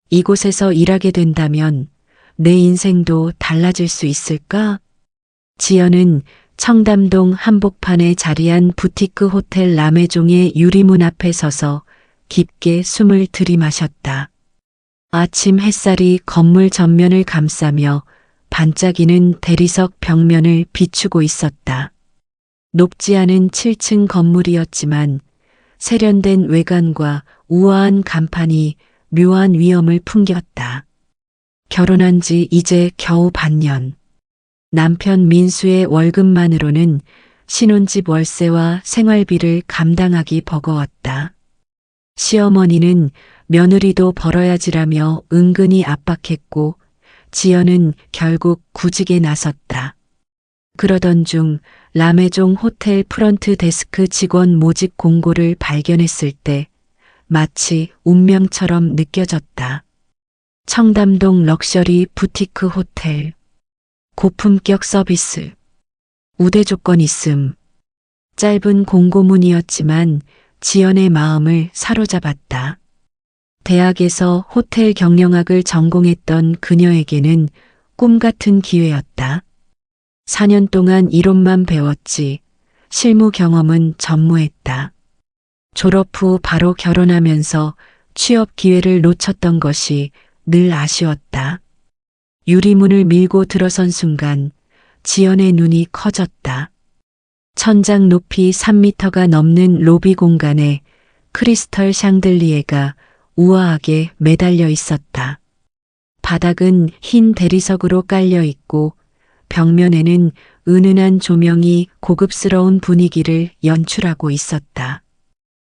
이곳에서 일하게 된다면 내 인생도 달라질 수 있을까? 지연은 청담동 한복판에 자리한 부티크 호텔 라메종의 유리문 앞에 서서 깊게 숨을 들이마셨다. 아침 햇살이 건물 전면을 감싸며 반짝이는 대리석 벽면을 비추고 있었다. 높지 않은 7층 건물이었지만 세련된 외관과 우아한 간판이 묘한 위엄을 풍겼다. 결혼한 지 이제 겨우 반년. 남편 민수의 월급만으로는 신혼집 월세와 생활비를 감당하기 버거웠다. 시어머니는 며느리도 벌어야지라며 은근히 압박했고 지연은 결국 구직에 나섰다. 그러던 중 라메종 호텔 프런트 데스크 직원 모집 공고를 발견했을 때 마치 운명처럼 느껴졌다. 청담동 럭셔리 부티크 호텔. 고품격 서비스. 우대 조건 있음. 짧은 공고문이었지만 지연의 마음을 사로잡았다. 대학에서 호텔 경영학을 전공했던 그녀에게는 꿈 같은 기회였다. 4년 동안 이론만 배웠지 실무 경험은 전무했다. 졸업 후 바로 결혼하면서 취업 기회를 놓쳤던 것이 늘 아쉬웠다. 유리문을 밀고 들어선 순간 지연의 눈이 커졌다. 천장 높이 3미터가 넘는 로비 공간에 크리스털 샹들리에가 우아하게 매달려 있었다. 바닥은 흰 대리석으로 깔려 있고 벽면에는 은은한 조명이 고급스러운 분위기를 연출하고 있었다.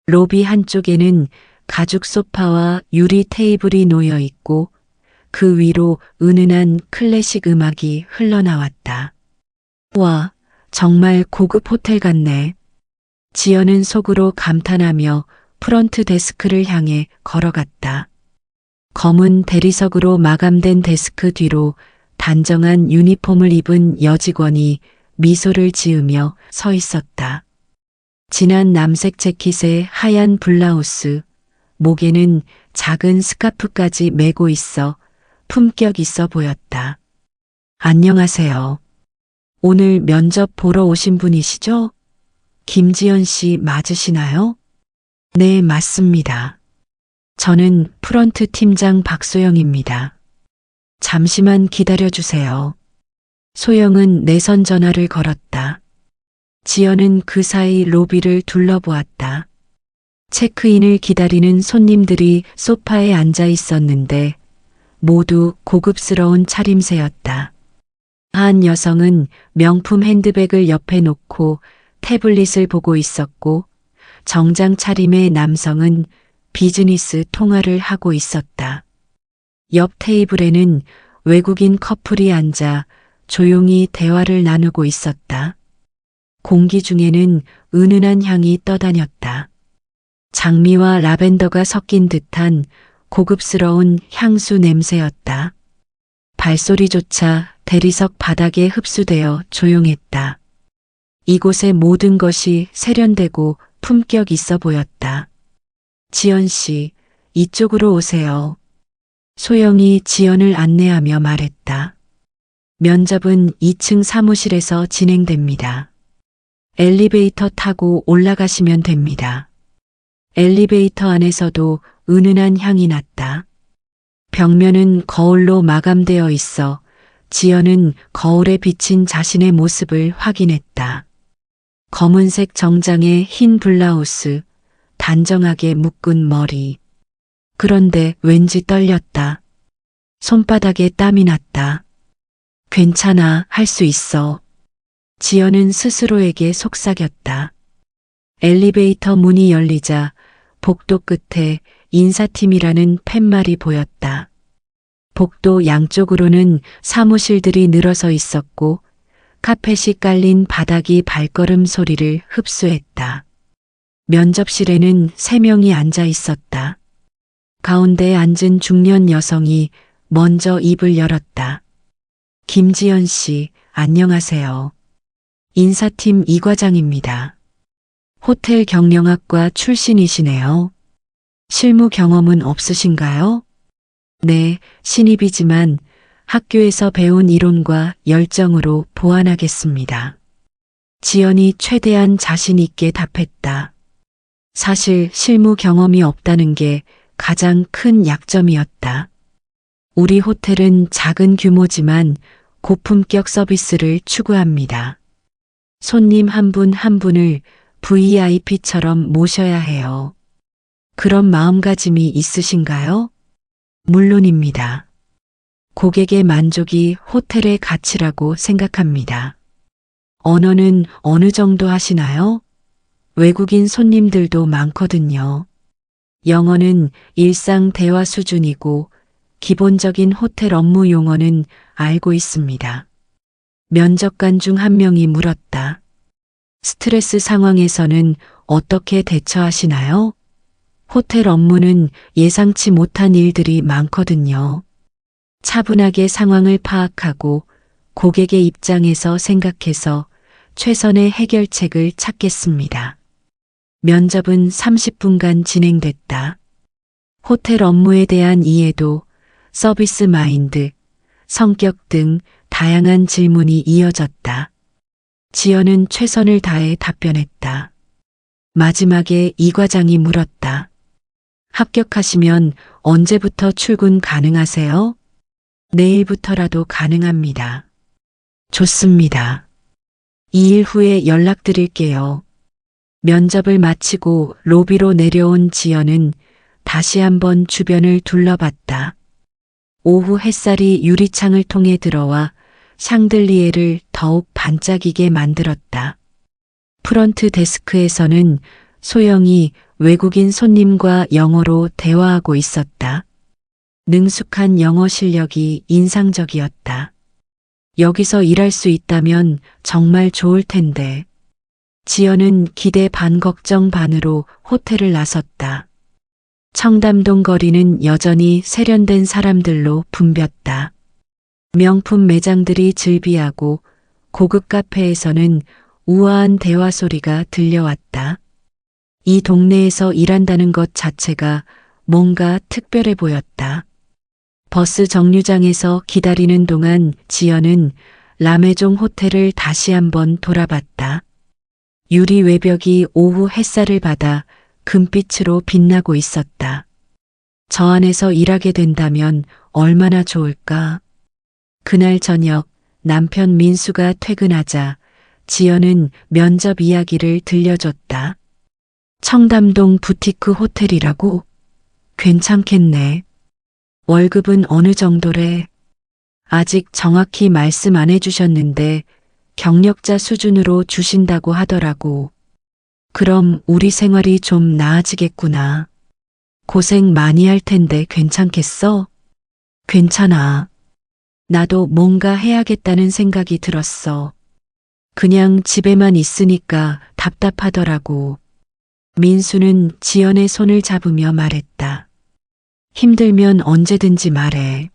로비 한쪽에는 가죽 소파와 유리 테이블이 놓여 있고 그 위로 은은한 클래식 음악이 흘러나왔다. 와, 정말 고급 호텔 같네. 지연은 속으로 감탄하며 프런트 데스크를 향해 걸어갔다. 검은 대리석으로 마감된 데스크 뒤로 단정한 유니폼을 입은 여직원이 미소를 지으며 서 있었다. 진한 남색 재킷에 하얀 블라우스, 목에는 작은 스카프까지 메고 있어 품격 있어 보였다. 안녕하세요. 오늘 면접 보러 오신 분이시죠? 김지연 씨 맞으시나요? 네, 맞습니다. 저는 프런트 팀장 박소영입니다. 잠시만 기다려주세요. 소영은 내선 전화를 걸었다. 지연은 그 사이 로비를 둘러보았다. 체크인을 기다리는 손님들이 소파에 앉아 있었는데 모두 고급스러운 차림새였다. 한 여성은 명품 핸드백을 옆에 놓고 태블릿을 보고 있었고 정장 차림의 남성은 비즈니스 통화를 하고 있었다. 옆 테이블에는 외국인 커플이 앉아 조용히 대화를 나누고 있었다. 공기 중에는 은은한 향이 떠다녔다. 장미와 라벤더가 섞인 듯한 고급스러운 향수 냄새였다. 발소리조차 대리석 바닥에 흡수되어 조용했다. 이곳의 모든 것이 세련되고 품격 있어 보였다. 지연 씨, 이쪽으로 오세요. 소영이 지연을 안내하며 말했다. 면접은 2층 사무실에서 진행됩니다. 엘리베이터 타고 올라가시면 됩니다. 엘리베이터 안에서도 은은한 향이 났다. 벽면은 거울로 마감되어 있어 지연은 거울에 비친 자신의 모습을 확인했다. 검은색 정장에 흰 블라우스, 단정하게 묶은 머리. 그런데 왠지 떨렸다. 손바닥에 땀이 났다. 괜찮아, 할 수 있어. 지연은 스스로에게 속삭였다. 엘리베이터 문이 열리자 복도 끝에 인사팀이라는 팻말이 보였다. 복도 양쪽으로는 사무실들이 늘어서 있었고 카펫이 깔린 바닥이 발걸음 소리를 흡수했다. 면접실에는 3명이 앉아 있었다. 가운데에 앉은 중년 여성이 먼저 입을 열었다. 김지연 씨, 안녕하세요. 인사팀 이 과장입니다. 호텔 경영학과 출신이시네요. 실무 경험은 없으신가요? 네, 신입이지만 학교에서 배운 이론과 열정으로 보완하겠습니다. 지연이 최대한 자신 있게 답했다. 사실 실무 경험이 없다는 게 가장 큰 약점이었다. 우리 호텔은 작은 규모지만 고품격 서비스를 추구합니다. 손님 한 분 한 분을 VIP처럼 모셔야 해요. 그런 마음가짐이 있으신가요? 물론입니다. 고객의 만족이 호텔의 가치라고 생각합니다. 언어는 어느 정도 하시나요? 외국인 손님들도 많거든요. 영어는 일상 대화 수준이고 기본적인 호텔 업무 용어는 알고 있습니다. 면접관 중 한 명이 물었다. 스트레스 상황에서는 어떻게 대처하시나요? 호텔 업무는 예상치 못한 일들이 많거든요. 차분하게 상황을 파악하고 고객의 입장에서 생각해서 최선의 해결책을 찾겠습니다. 면접은 30분간 진행됐다. 호텔 업무에 대한 이해도, 서비스 마인드, 성격 등 다양한 질문이 이어졌다. 지연은 최선을 다해 답변했다. 마지막에 이 과장이 물었다. 합격하시면 언제부터 출근 가능하세요? 내일부터라도 가능합니다. 좋습니다. 2일 후에 연락드릴게요. 면접을 마치고 로비로 내려온 지연은 다시 한번 주변을 둘러봤다. 오후 햇살이 유리창을 통해 들어와 샹들리에를 더욱 반짝이게 만들었다. 프런트 데스크에서는 소영이 외국인 손님과 영어로 대화하고 있었다. 능숙한 영어 실력이 인상적이었다. 여기서 일할 수 있다면 정말 좋을 텐데. 지연은 기대 반 걱정 반으로 호텔을 나섰다. 청담동 거리는 여전히 세련된 사람들로 붐볐다. 명품 매장들이 즐비하고 고급 카페에서는 우아한 대화 소리가 들려왔다. 이 동네에서 일한다는 것 자체가 뭔가 특별해 보였다. 버스 정류장에서 기다리는 동안 지연은 라메종 호텔을 다시 한번 돌아봤다. 유리 외벽이 오후 햇살을 받아 금빛으로 빛나고 있었다. 저 안에서 일하게 된다면 얼마나 좋을까? 그날 저녁 남편 민수가 퇴근하자 지연은 면접 이야기를 들려줬다. 청담동 부티크 호텔이라고? 괜찮겠네. 월급은 어느 정도래? 아직 정확히 말씀 안 해주셨는데 경력자 수준으로 주신다고 하더라고. 그럼 우리 생활이 좀 나아지겠구나. 고생 많이 할 텐데 괜찮겠어? 괜찮아. 나도 뭔가 해야겠다는 생각이 들었어. 그냥 집에만 있으니까 답답하더라고. 민수는 지연의 손을 잡으며 말했다. 힘들면 언제든지 말해.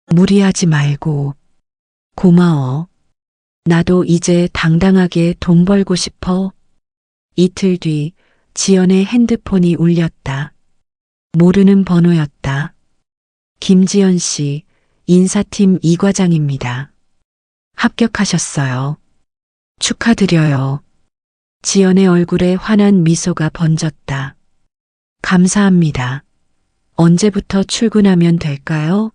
무리하지 말고. 고마워. 나도 이제 당당하게 돈 벌고 싶어. 이틀 뒤 지연의 핸드폰이 울렸다. 모르는 번호였다. 김지연 씨, 인사팀 이 과장입니다. 합격하셨어요. 축하드려요. 지연의 얼굴에 환한 미소가 번졌다. 감사합니다. 언제부터 출근하면 될까요?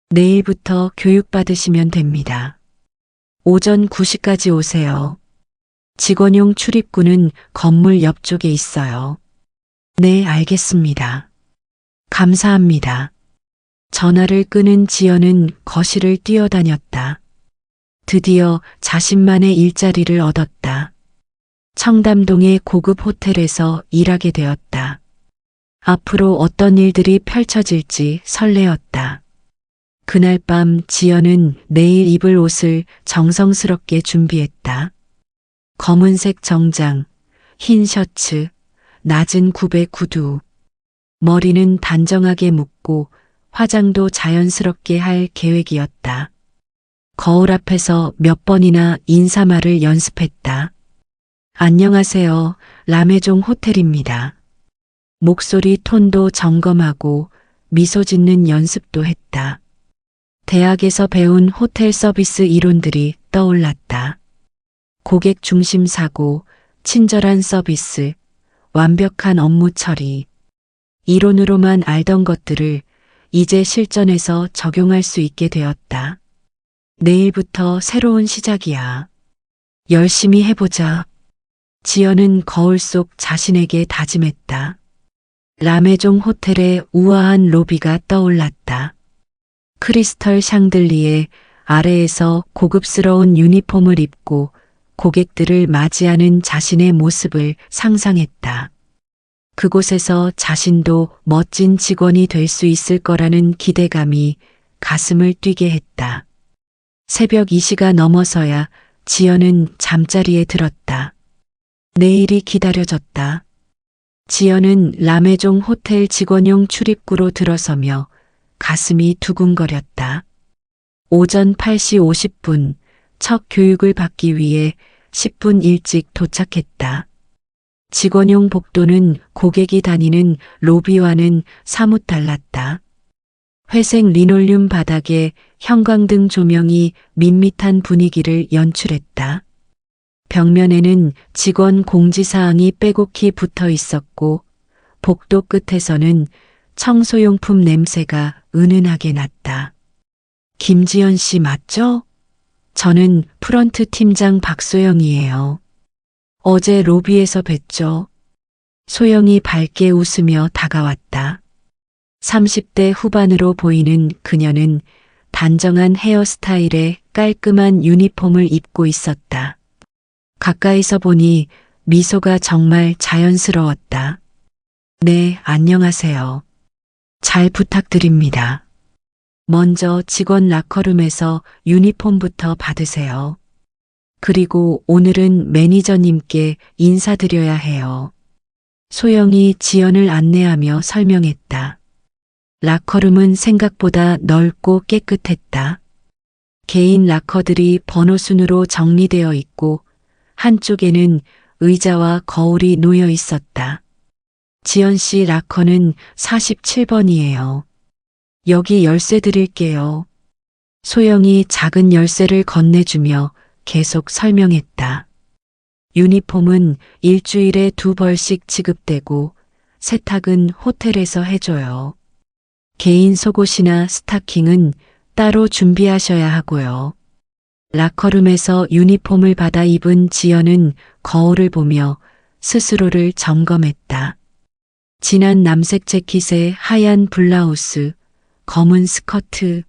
내일부터 교육받으시면 됩니다. 오전 9시까지 오세요. 직원용 출입구는 건물 옆쪽에 있어요. 네, 알겠습니다. 감사합니다. 전화를 끊은 지연은 거실을 뛰어다녔다. 드디어 자신만의 일자리를 얻었다. 청담동의 고급 호텔에서 일하게 되었다. 앞으로 어떤 일들이 펼쳐질지 설레었다. 그날 밤 지연은 내일 입을 옷을 정성스럽게 준비했다. 검은색 정장, 흰 셔츠, 낮은 굽의 구두. 머리는 단정하게 묶고 화장도 자연스럽게 할 계획이었다. 거울 앞에서 몇 번이나 인사말을 연습했다. 안녕하세요. 라메종 호텔입니다. 목소리 톤도 점검하고 미소 짓는 연습도 했다. 대학에서 배운 호텔 서비스 이론들이 떠올랐다. 고객 중심 사고, 친절한 서비스, 완벽한 업무 처리. 이론으로만 알던 것들을 이제 실전에서 적용할 수 있게 되었다. 내일부터 새로운 시작이야. 열심히 해보자. 지연은 거울 속 자신에게 다짐했다. 라메종 호텔의 우아한 로비가 떠올랐다. 크리스털 샹들리에 아래에서 고급스러운 유니폼을 입고 고객들을 맞이하는 자신의 모습을 상상했다. 그곳에서 자신도 멋진 직원이 될 수 있을 거라는 기대감이 가슴을 뛰게 했다. 새벽 2시가 넘어서야 지연은 잠자리에 들었다. 내일이 기다려졌다. 지연은 라메종 호텔 직원용 출입구로 들어서며 가슴이 두근거렸다. 오전 8시 50분 첫 교육을 받기 위해 10분 일찍 도착했다. 직원용 복도는 고객이 다니는 로비와는 사뭇 달랐다. 회색 리놀륨 바닥에 형광등 조명이 밋밋한 분위기를 연출했다. 벽면에는 직원 공지사항이 빼곡히 붙어 있었고 복도 끝에서는 청소용품 냄새가 은은하게 났다. 김지연 씨 맞죠? 저는 프런트 팀장 박소영이에요. 어제 로비에서 뵀죠. 소영이 밝게 웃으며 다가왔다. 30대 후반으로 보이는 그녀는 단정한 헤어스타일에 깔끔한 유니폼을 입고 있었다. 가까이서 보니 미소가 정말 자연스러웠다. 네, 안녕하세요. 잘 부탁드립니다. 먼저 직원 라커룸에서 유니폼부터 받으세요. 그리고 오늘은 매니저님께 인사드려야 해요. 소영이 지연을 안내하며 설명했다. 라커룸은 생각보다 넓고 깨끗했다. 개인 라커들이 번호 순으로 정리되어 있고 한쪽에는 의자와 거울이 놓여 있었다. 지연 씨 라커는 47번이에요. 여기 열쇠 드릴게요. 소영이 작은 열쇠를 건네주며 계속 설명했다. 유니폼은 일주일에 2벌씩 지급되고 세탁은 호텔에서 해줘요. 개인 속옷이나 스타킹은 따로 준비하셔야 하고요. 라커룸에서 유니폼을 받아 입은 지연은 거울을 보며 스스로를 점검했다. 진한 남색 재킷에 하얀 블라우스, 검은 스커트.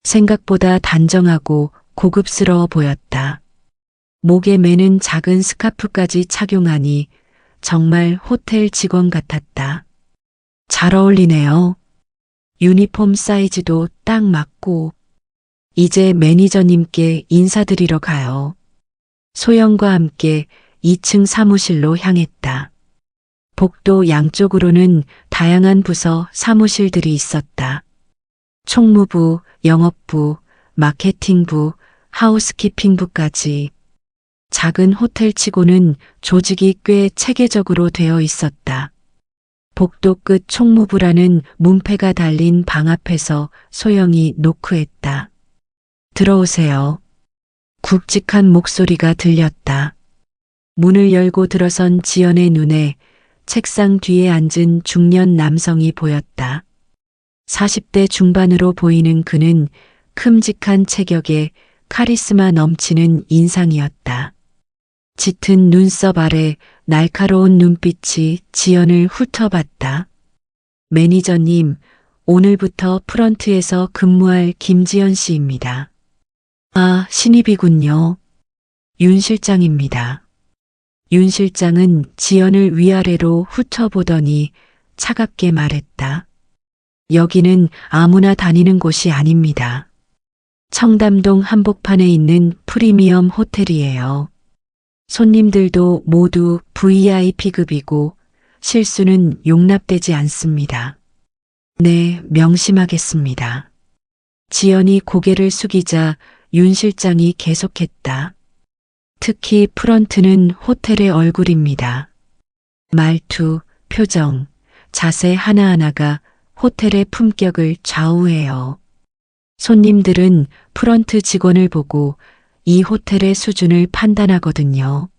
생각보다 단정하고 고급스러워 보였다. 목에 매는 작은 스카프까지 착용하니 정말 호텔 직원 같았다. 잘 어울리네요. 유니폼 사이즈도 딱 맞고. 이제 매니저님께 인사드리러 가요. 소영과 함께 2층 사무실로 향했다. 복도 양쪽으로는 다양한 부서 사무실들이 있었다. 총무부, 영업부, 마케팅부, 하우스키핑부까지. 작은 호텔치고는 조직이 꽤 체계적으로 되어 있었다. 복도 끝 총무부라는 문패가 달린 방 앞에서 소영이 노크했다. 들어오세요. 굵직한 목소리가 들렸다. 문을 열고 들어선 지연의 눈에 책상 뒤에 앉은 중년 남성이 보였다. 40대 중반으로 보이는 그는 큼직한 체격에 카리스마 넘치는 인상이었다. 짙은 눈썹 아래 날카로운 눈빛이 지연을 훑어봤다. 매니저님, 오늘부터 프런트에서 근무할 김지연 씨입니다. 아, 신입이군요. 윤 실장입니다. 윤 실장은 지연을 위아래로 훑어보더니 차갑게 말했다. 여기는 아무나 다니는 곳이 아닙니다. 청담동 한복판에 있는 프리미엄 호텔이에요. 손님들도 모두 VIP급이고 실수는 용납되지 않습니다. 네, 명심하겠습니다. 지연이 고개를 숙이자 윤 실장이 계속했다. 특히 프런트는 호텔의 얼굴입니다. 말투, 표정, 자세 하나하나가 호텔의 품격을 좌우해요. 손님들은 프런트 직원을 보고 이 호텔의 수준을 판단하거든요.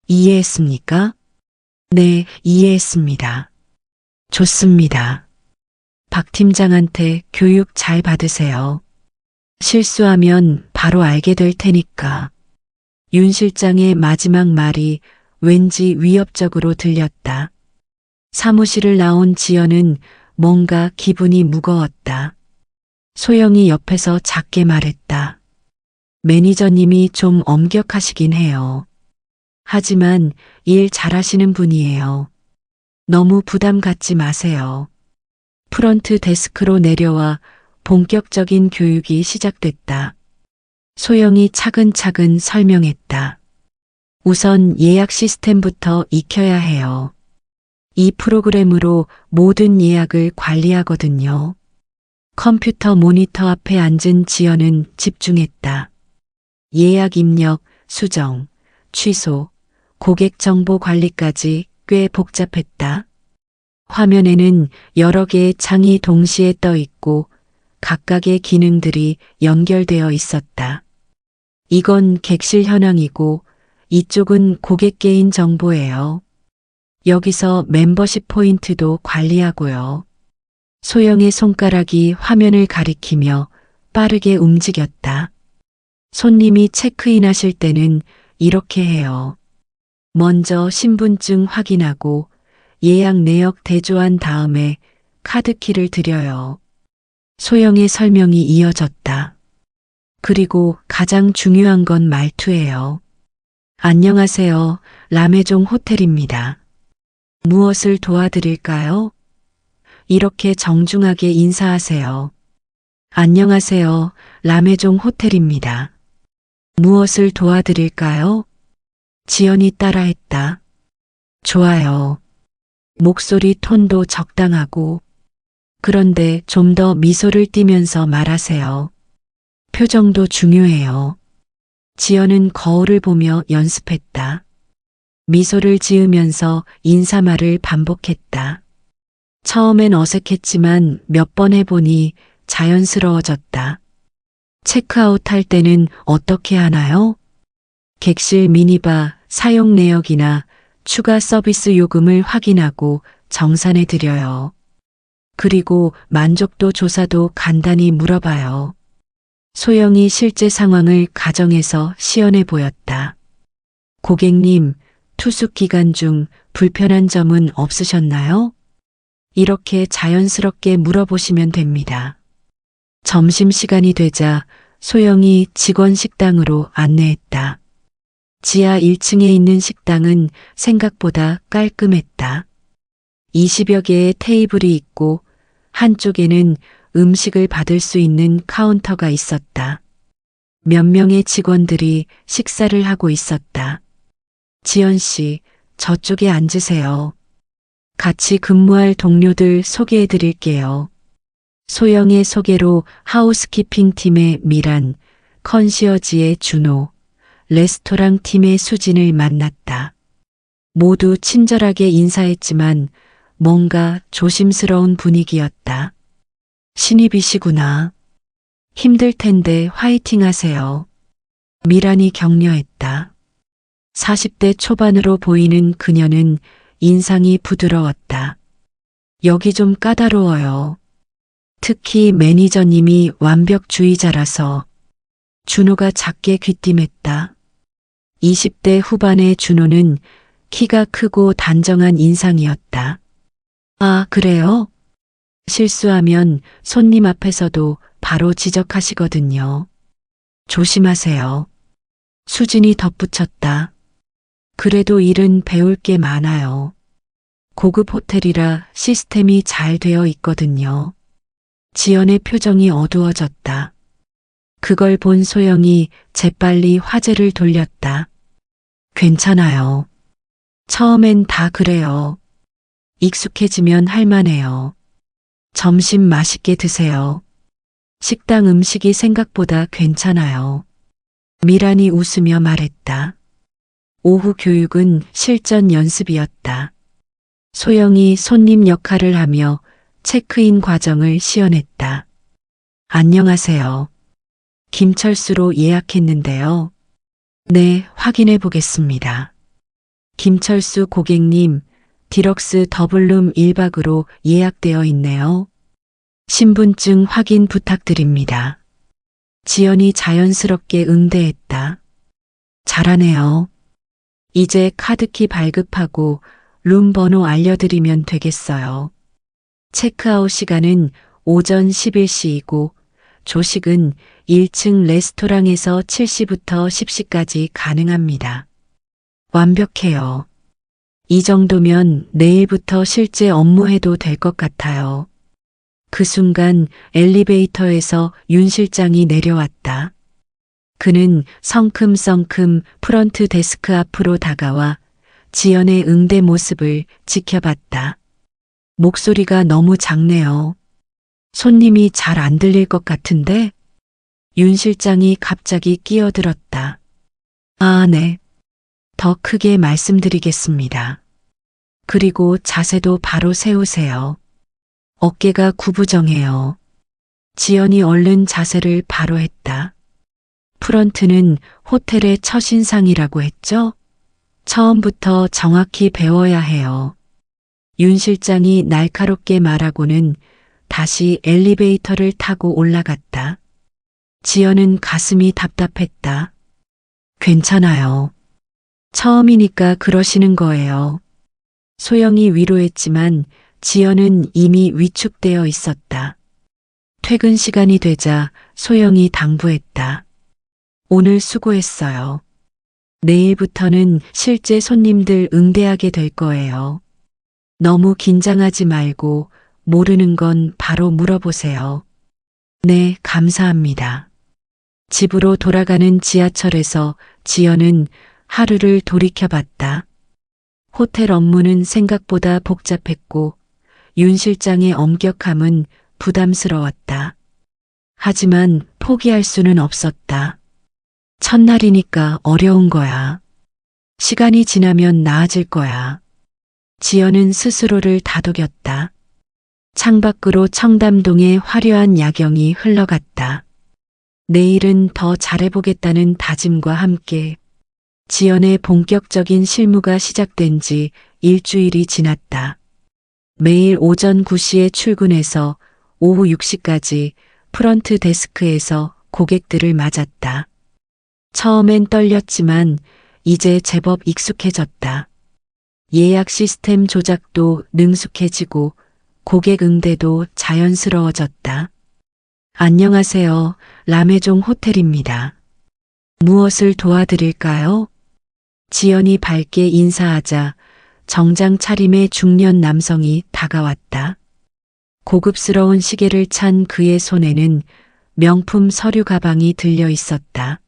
이해했습니까? 네, 이해했습니다. 좋습니다. 박 팀장한테 교육 잘 받으세요. 실수하면 바로 알게 될 테니까. 윤 실장의 마지막 말이 왠지 위협적으로 들렸다. 사무실을 나온 지연은 뭔가 기분이 무거웠다. 소영이 옆에서 작게 말했다. 매니저님이 좀 엄격하시긴 해요. 하지만 일 잘하시는 분이에요. 너무 부담 갖지 마세요. 프런트 데스크로 내려와 본격적인 교육이 시작됐다. 소영이 차근차근 설명했다. 우선 예약 시스템부터 익혀야 해요. 이 프로그램으로 모든 예약을 관리하거든요. 컴퓨터 모니터 앞에 앉은 지연은 집중했다. 예약 입력, 수정, 취소, 고객 정보 관리까지 꽤 복잡했다. 화면에는 여러 개의 창이 동시에 떠 있고 각각의 기능들이 연결되어 있었다. 이건 객실 현황이고 이쪽은 고객 개인 정보예요. 여기서 멤버십 포인트도 관리하고요. 소영의 손가락이 화면을 가리키며 빠르게 움직였다. 손님이 체크인하실 때는 이렇게 해요. 먼저 신분증 확인하고 예약 내역 대조한 다음에 카드키를 드려요. 소영의 설명이 이어졌다. 그리고 가장 중요한 건 말투예요. 안녕하세요. 라메종 호텔입니다. 무엇을 도와드릴까요? 이렇게 정중하게 인사하세요. 안녕하세요. 라메종 호텔입니다. 무엇을 도와드릴까요? 지연이 따라했다. 좋아요. 목소리 톤도 적당하고, 그런데 좀 더 미소를 띠면서 말하세요. 표정도 중요해요. 지연은 거울을 보며 연습했다. 미소를 지으면서 인사말을 반복했다. 처음엔 어색했지만 몇 번 해보니 자연스러워졌다. 체크아웃 할 때는 어떻게 하나요? 객실 미니바 사용 내역이나 추가 서비스 요금을 확인하고 정산해 드려요. 그리고 만족도 조사도 간단히 물어봐요. 소영이 실제 상황을 가정해서 시연해 보였다. 고객님, 투숙 기간 중 불편한 점은 없으셨나요? 이렇게 자연스럽게 물어보시면 됩니다. 점심시간이 되자 소영이 직원 식당으로 안내했다. 지하 1층에 있는 식당은 생각보다 깔끔했다. 20여 개의 테이블이 있고 한쪽에는 음식을 받을 수 있는 카운터가 있었다. 몇 명의 직원들이 식사를 하고 있었다. 지연 씨, 저쪽에 앉으세요. 같이 근무할 동료들 소개해 드릴게요. 소영의 소개로 하우스키핑 팀의 미란, 컨시어지의 준호, 레스토랑 팀의 수진을 만났다. 모두 친절하게 인사했지만 뭔가 조심스러운 분위기였다. 신입이시구나. 힘들 텐데 화이팅 하세요. 미란이 격려했다. 40대 초반으로 보이는 그녀는 인상이 부드러웠다. 여기 좀 까다로워요. 특히 매니저님이 완벽주의자라서. 준호가 작게 귀띔했다. 20대 후반의 준호는 키가 크고 단정한 인상이었다. 아, 그래요? 실수하면 손님 앞에서도 바로 지적하시거든요. 조심하세요. 수진이 덧붙였다. 그래도 일은 배울 게 많아요. 고급 호텔이라 시스템이 잘 되어 있거든요. 지연의 표정이 어두워졌다. 그걸 본 소영이 재빨리 화제를 돌렸다. 괜찮아요. 처음엔 다 그래요. 익숙해지면 할만해요. 점심 맛있게 드세요. 식당 음식이 생각보다 괜찮아요. 미란이 웃으며 말했다. 오후 교육은 실전 연습이었다. 소영이 손님 역할을 하며 체크인 과정을 시연했다. 안녕하세요. 김철수로 예약했는데요. 네, 확인해 보겠습니다. 김철수 고객님, 디럭스 더블룸 1박으로 예약되어 있네요. 신분증 확인 부탁드립니다. 지연이 자연스럽게 응대했다. 잘하네요. 이제 카드키 발급하고 룸 번호 알려드리면 되겠어요. 체크아웃 시간은 오전 11시이고 조식은 1층 레스토랑에서 7시부터 10시까지 가능합니다. 완벽해요. 이 정도면 내일부터 실제 업무해도 될 것 같아요. 그 순간 엘리베이터에서 윤 실장이 내려왔다. 그는 성큼성큼 프런트 데스크 앞으로 다가와 지연의 응대 모습을 지켜봤다. 목소리가 너무 작네요. 손님이 잘 안 들릴 것 같은데? 윤 실장이 갑자기 끼어들었다. 아, 네. 더 크게 말씀드리겠습니다. 그리고 자세도 바로 세우세요. 어깨가 구부정해요. 지연이 얼른 자세를 바로 했다. 프런트는 호텔의 첫인상이라고 했죠? 처음부터 정확히 배워야 해요. 윤 실장이 날카롭게 말하고는 다시 엘리베이터를 타고 올라갔다. 지연은 가슴이 답답했다. 괜찮아요. 처음이니까 그러시는 거예요. 소영이 위로했지만 지연은 이미 위축되어 있었다. 퇴근 시간이 되자 소영이 당부했다. 오늘 수고했어요. 내일부터는 실제 손님들 응대하게 될 거예요. 너무 긴장하지 말고 모르는 건 바로 물어보세요. 네, 감사합니다. 집으로 돌아가는 지하철에서 지연은 하루를 돌이켜봤다. 호텔 업무는 생각보다 복잡했고 윤 실장의 엄격함은 부담스러웠다. 하지만 포기할 수는 없었다. 첫날이니까 어려운 거야. 시간이 지나면 나아질 거야. 지연은 스스로를 다독였다. 창밖으로 청담동의 화려한 야경이 흘러갔다. 내일은 더 잘해보겠다는 다짐과 함께 지연의 본격적인 실무가 시작된 지 일주일이 지났다. 매일 오전 9시에 출근해서 오후 6시까지 프런트 데스크에서 고객들을 맞았다. 처음엔 떨렸지만 이제 제법 익숙해졌다. 예약 시스템 조작도 능숙해지고 고객 응대도 자연스러워졌다. 안녕하세요. 라메종 호텔입니다. 무엇을 도와드릴까요? 지연이 밝게 인사하자 정장 차림의 중년 남성이 다가왔다. 고급스러운 시계를 찬 그의 손에는 명품 서류 가방이 들려 있었다.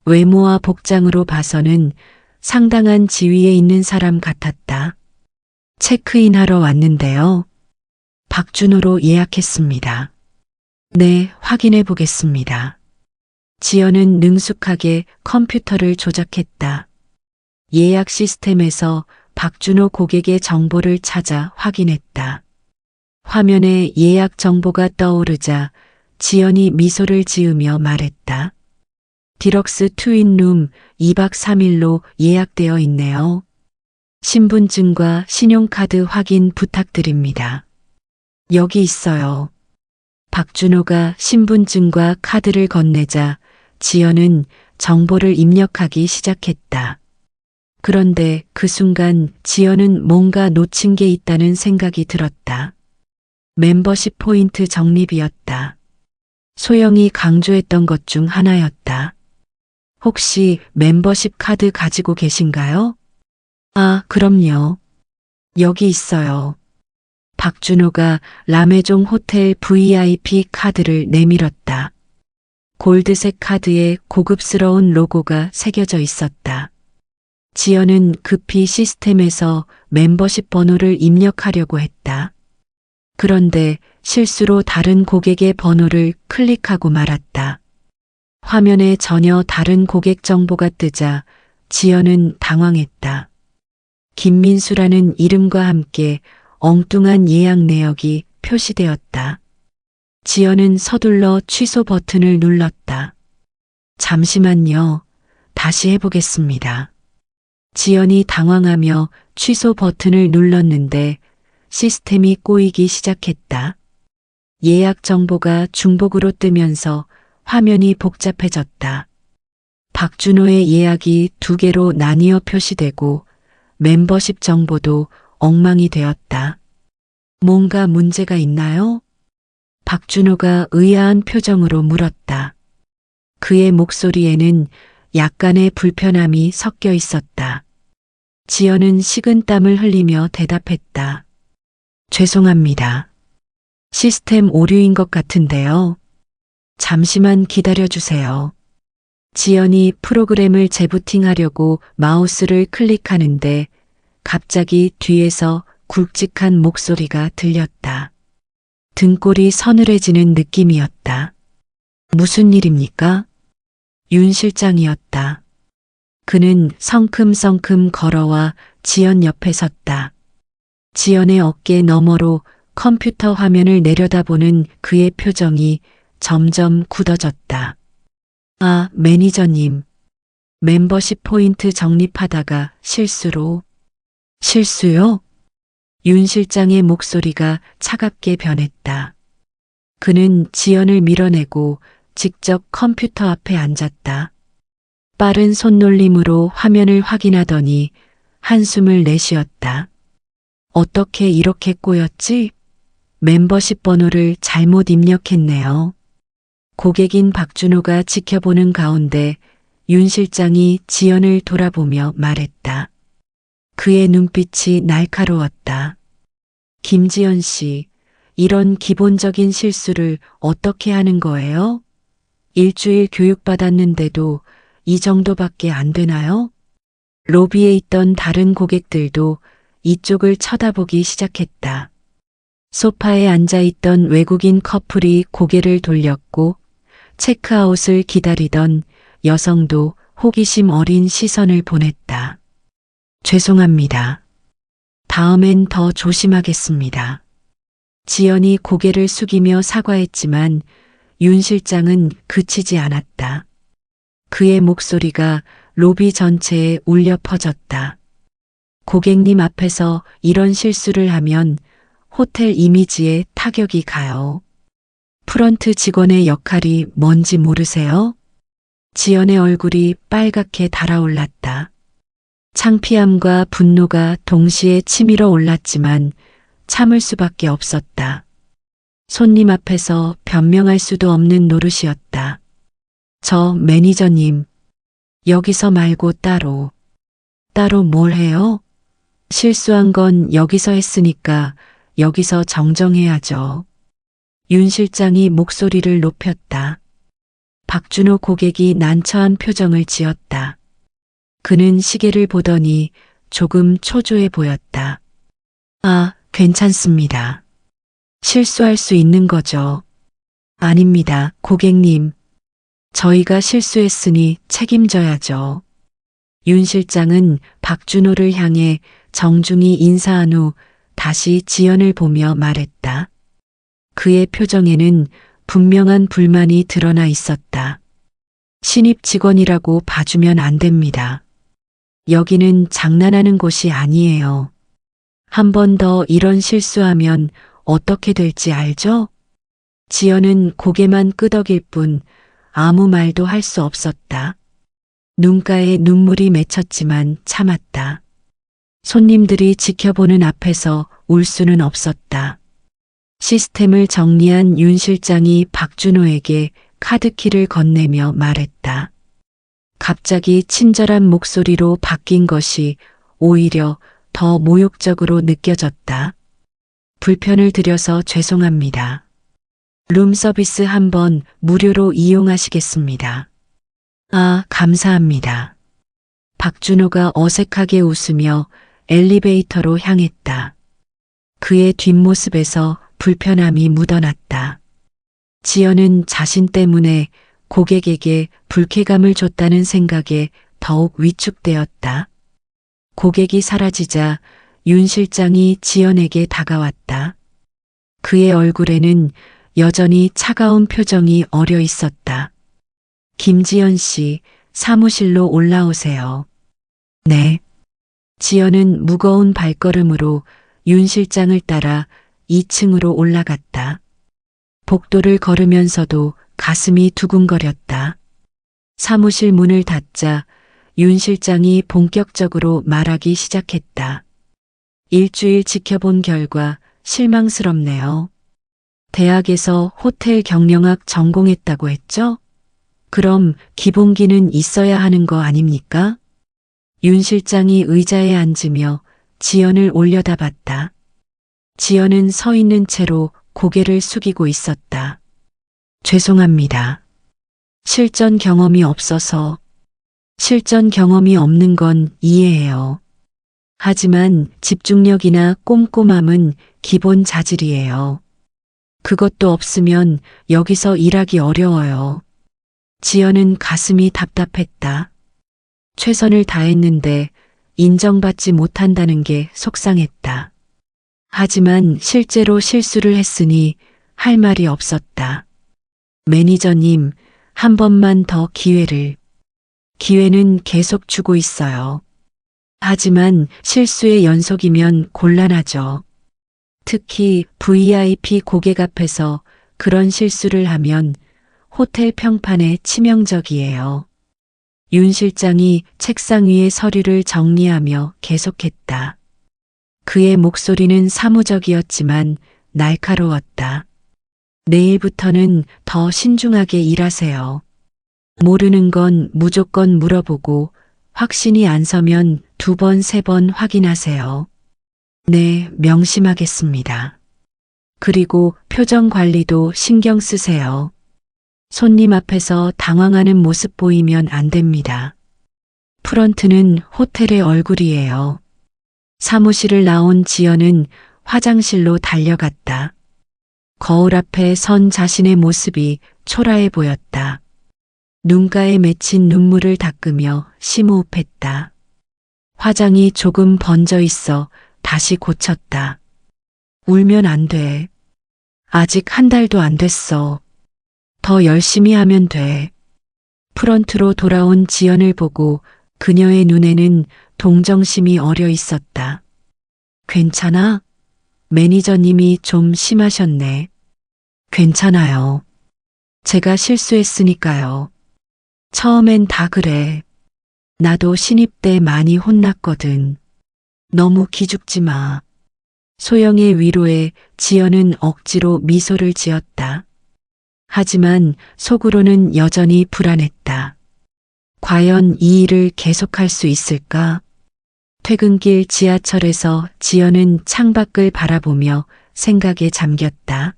외모와 복장으로 봐서는 상당한 지위에 있는 사람 같았다. 체크인하러 왔는데요. 박준호로 예약했습니다. 네, 확인해 보겠습니다. 지연은 능숙하게 컴퓨터를 조작했다. 예약 시스템에서 박준호 고객의 정보를 찾아 확인했다. 화면에 예약 정보가 떠오르자 지연이 미소를 지으며 말했다. 디럭스 트윈룸 2박 3일로 예약되어 있네요. 신분증과 신용카드 확인 부탁드립니다. 여기 있어요. 박준호가 신분증과 카드를 건네자 지연은 정보를 입력하기 시작했다. 그런데 그 순간 지연은 뭔가 놓친 게 있다는 생각이 들었다. 멤버십 포인트 적립이었다. 소영이 강조했던 것 중 하나였다. 혹시 멤버십 카드 가지고 계신가요? 아, 그럼요. 여기 있어요. 박준호가 라메종 호텔 VIP 카드를 내밀었다. 골드색 카드에 고급스러운 로고가 새겨져 있었다. 지연은 급히 시스템에서 멤버십 번호를 입력하려고 했다. 그런데 실수로 다른 고객의 번호를 클릭하고 말았다. 화면에 전혀 다른 고객 정보가 뜨자 지연은 당황했다. 김민수라는 이름과 함께 엉뚱한 예약 내역이 표시되었다. 지연은 서둘러 취소 버튼을 눌렀다. 잠시만요. 다시 해보겠습니다. 지연이 당황하며 취소 버튼을 눌렀는데 시스템이 꼬이기 시작했다. 예약 정보가 중복으로 뜨면서 화면이 복잡해졌다. 박준호의 예약이 2개로 나뉘어 표시되고 멤버십 정보도 엉망이 되었다. 뭔가 문제가 있나요? 박준호가 의아한 표정으로 물었다. 그의 목소리에는 약간의 불편함이 섞여 있었다. 지연은 식은땀을 흘리며 대답했다. 죄송합니다. 시스템 오류인 것 같은데요. 잠시만 기다려주세요. 지연이 프로그램을 재부팅하려고 마우스를 클릭하는데 갑자기 뒤에서 굵직한 목소리가 들렸다. 등골이 서늘해지는 느낌이었다. 무슨 일입니까? 윤 실장이었다. 그는 성큼성큼 걸어와 지연 옆에 섰다. 지연의 어깨 너머로 컴퓨터 화면을 내려다보는 그의 표정이 점점 굳어졌다. 아, 매니저님. 멤버십 포인트 적립하다가 실수로. 실수요? 윤 실장의 목소리가 차갑게 변했다. 그는 지연을 밀어내고 직접 컴퓨터 앞에 앉았다. 빠른 손놀림으로 화면을 확인하더니 한숨을 내쉬었다. 어떻게 이렇게 꼬였지? 멤버십 번호를 잘못 입력했네요. 고객인 박준호가 지켜보는 가운데 윤 실장이 지연을 돌아보며 말했다. 그의 눈빛이 날카로웠다. 김지연 씨, 이런 기본적인 실수를 어떻게 하는 거예요? 일주일 교육받았는데도 이 정도밖에 안 되나요? 로비에 있던 다른 고객들도 이쪽을 쳐다보기 시작했다. 소파에 앉아있던 외국인 커플이 고개를 돌렸고 체크아웃을 기다리던 여성도 호기심 어린 시선을 보냈다. 죄송합니다. 다음엔 더 조심하겠습니다. 지연이 고개를 숙이며 사과했지만 윤 실장은 그치지 않았다. 그의 목소리가 로비 전체에 울려 퍼졌다. 고객님 앞에서 이런 실수를 하면 호텔 이미지에 타격이 가요. 프런트 직원의 역할이 뭔지 모르세요? 지연의 얼굴이 빨갛게 달아올랐다. 창피함과 분노가 동시에 치밀어 올랐지만 참을 수밖에 없었다. 손님 앞에서 변명할 수도 없는 노릇이었다. 저 매니저님, 여기서 말고 따로. 따로 뭘 해요? 실수한 건 여기서 했으니까 여기서 정정해야죠. 윤 실장이 목소리를 높였다. 박준호 고객이 난처한 표정을 지었다. 그는 시계를 보더니 조금 초조해 보였다. 아, 괜찮습니다. 실수할 수 있는 거죠. 아닙니다, 고객님. 저희가 실수했으니 책임져야죠. 윤 실장은 박준호를 향해 정중히 인사한 후 다시 지연을 보며 말했다. 그의 표정에는 분명한 불만이 드러나 있었다. 신입 직원이라고 봐주면 안 됩니다. 여기는 장난하는 곳이 아니에요. 한 번 더 이런 실수하면 어떻게 될지 알죠? 지연은 고개만 끄덕일 뿐 아무 말도 할 수 없었다. 눈가에 눈물이 맺혔지만 참았다. 손님들이 지켜보는 앞에서 울 수는 없었다. 시스템을 정리한 윤 실장이 박준호에게 카드키를 건네며 말했다. 갑자기 친절한 목소리로 바뀐 것이 오히려 더 모욕적으로 느껴졌다. 불편을 드려서 죄송합니다. 룸서비스 한번 무료로 이용하시겠습니다. 아, 감사합니다. 박준호가 어색하게 웃으며 엘리베이터로 향했다. 그의 뒷모습에서 불편함이 묻어났다. 지연은 자신 때문에 고객에게 불쾌감을 줬다는 생각에 더욱 위축되었다. 고객이 사라지자 윤 실장이 지연에게 다가왔다. 그의 얼굴에는 여전히 차가운 표정이 어려 있었다. 김지연 씨, 사무실로 올라오세요. 네. 지연은 무거운 발걸음으로 윤 실장을 따라 2층으로 올라갔다. 복도를 걸으면서도 가슴이 두근거렸다. 사무실 문을 닫자 윤 실장이 본격적으로 말하기 시작했다. 일주일 지켜본 결과 실망스럽네요. 대학에서 호텔 경영학 전공했다고 했죠? 그럼 기본기는 있어야 하는 거 아닙니까? 윤 실장이 의자에 앉으며 지연을 올려다봤다. 지연은 서 있는 채로 고개를 숙이고 있었다. 죄송합니다. 실전 경험이 없어서. 실전 경험이 없는 건 이해해요. 하지만 집중력이나 꼼꼼함은 기본 자질이에요. 그것도 없으면 여기서 일하기 어려워요. 지연은 가슴이 답답했다. 최선을 다했는데 인정받지 못한다는 게 속상했다. 하지만 실제로 실수를 했으니 할 말이 없었다. 매니저님, 한 번만 더 기회를. 기회는 계속 주고 있어요. 하지만 실수의 연속이면 곤란하죠. 특히 VIP 고객 앞에서 그런 실수를 하면 호텔 평판에 치명적이에요. 윤 실장이 책상 위의 서류를 정리하며 계속했다. 그의 목소리는 사무적이었지만 날카로웠다. 내일부터는 더 신중하게 일하세요. 모르는 건 무조건 물어보고 확신이 안 서면 2번, 3번 확인하세요. 네, 명심하겠습니다. 그리고 표정 관리도 신경 쓰세요. 손님 앞에서 당황하는 모습 보이면 안 됩니다. 프런트는 호텔의 얼굴이에요. 사무실을 나온 지연은 화장실로 달려갔다. 거울 앞에 선 자신의 모습이 초라해 보였다. 눈가에 맺힌 눈물을 닦으며 심호흡했다. 화장이 조금 번져 있어 다시 고쳤다. 울면 안 돼. 아직 1달도 안 됐어. 더 열심히 하면 돼. 프런트로 돌아온 지연을 보고 그녀의 눈에는 동정심이 어려 있었다. 괜찮아? 매니저님이 좀 심하셨네. 괜찮아요. 제가 실수했으니까요. 처음엔 다 그래. 나도 신입 때 많이 혼났거든. 너무 기죽지 마. 소영의 위로에 지연은 억지로 미소를 지었다. 하지만 속으로는 여전히 불안했다. 과연 이 일을 계속할 수 있을까? 퇴근길 지하철에서 지연은 창밖을 바라보며 생각에 잠겼다.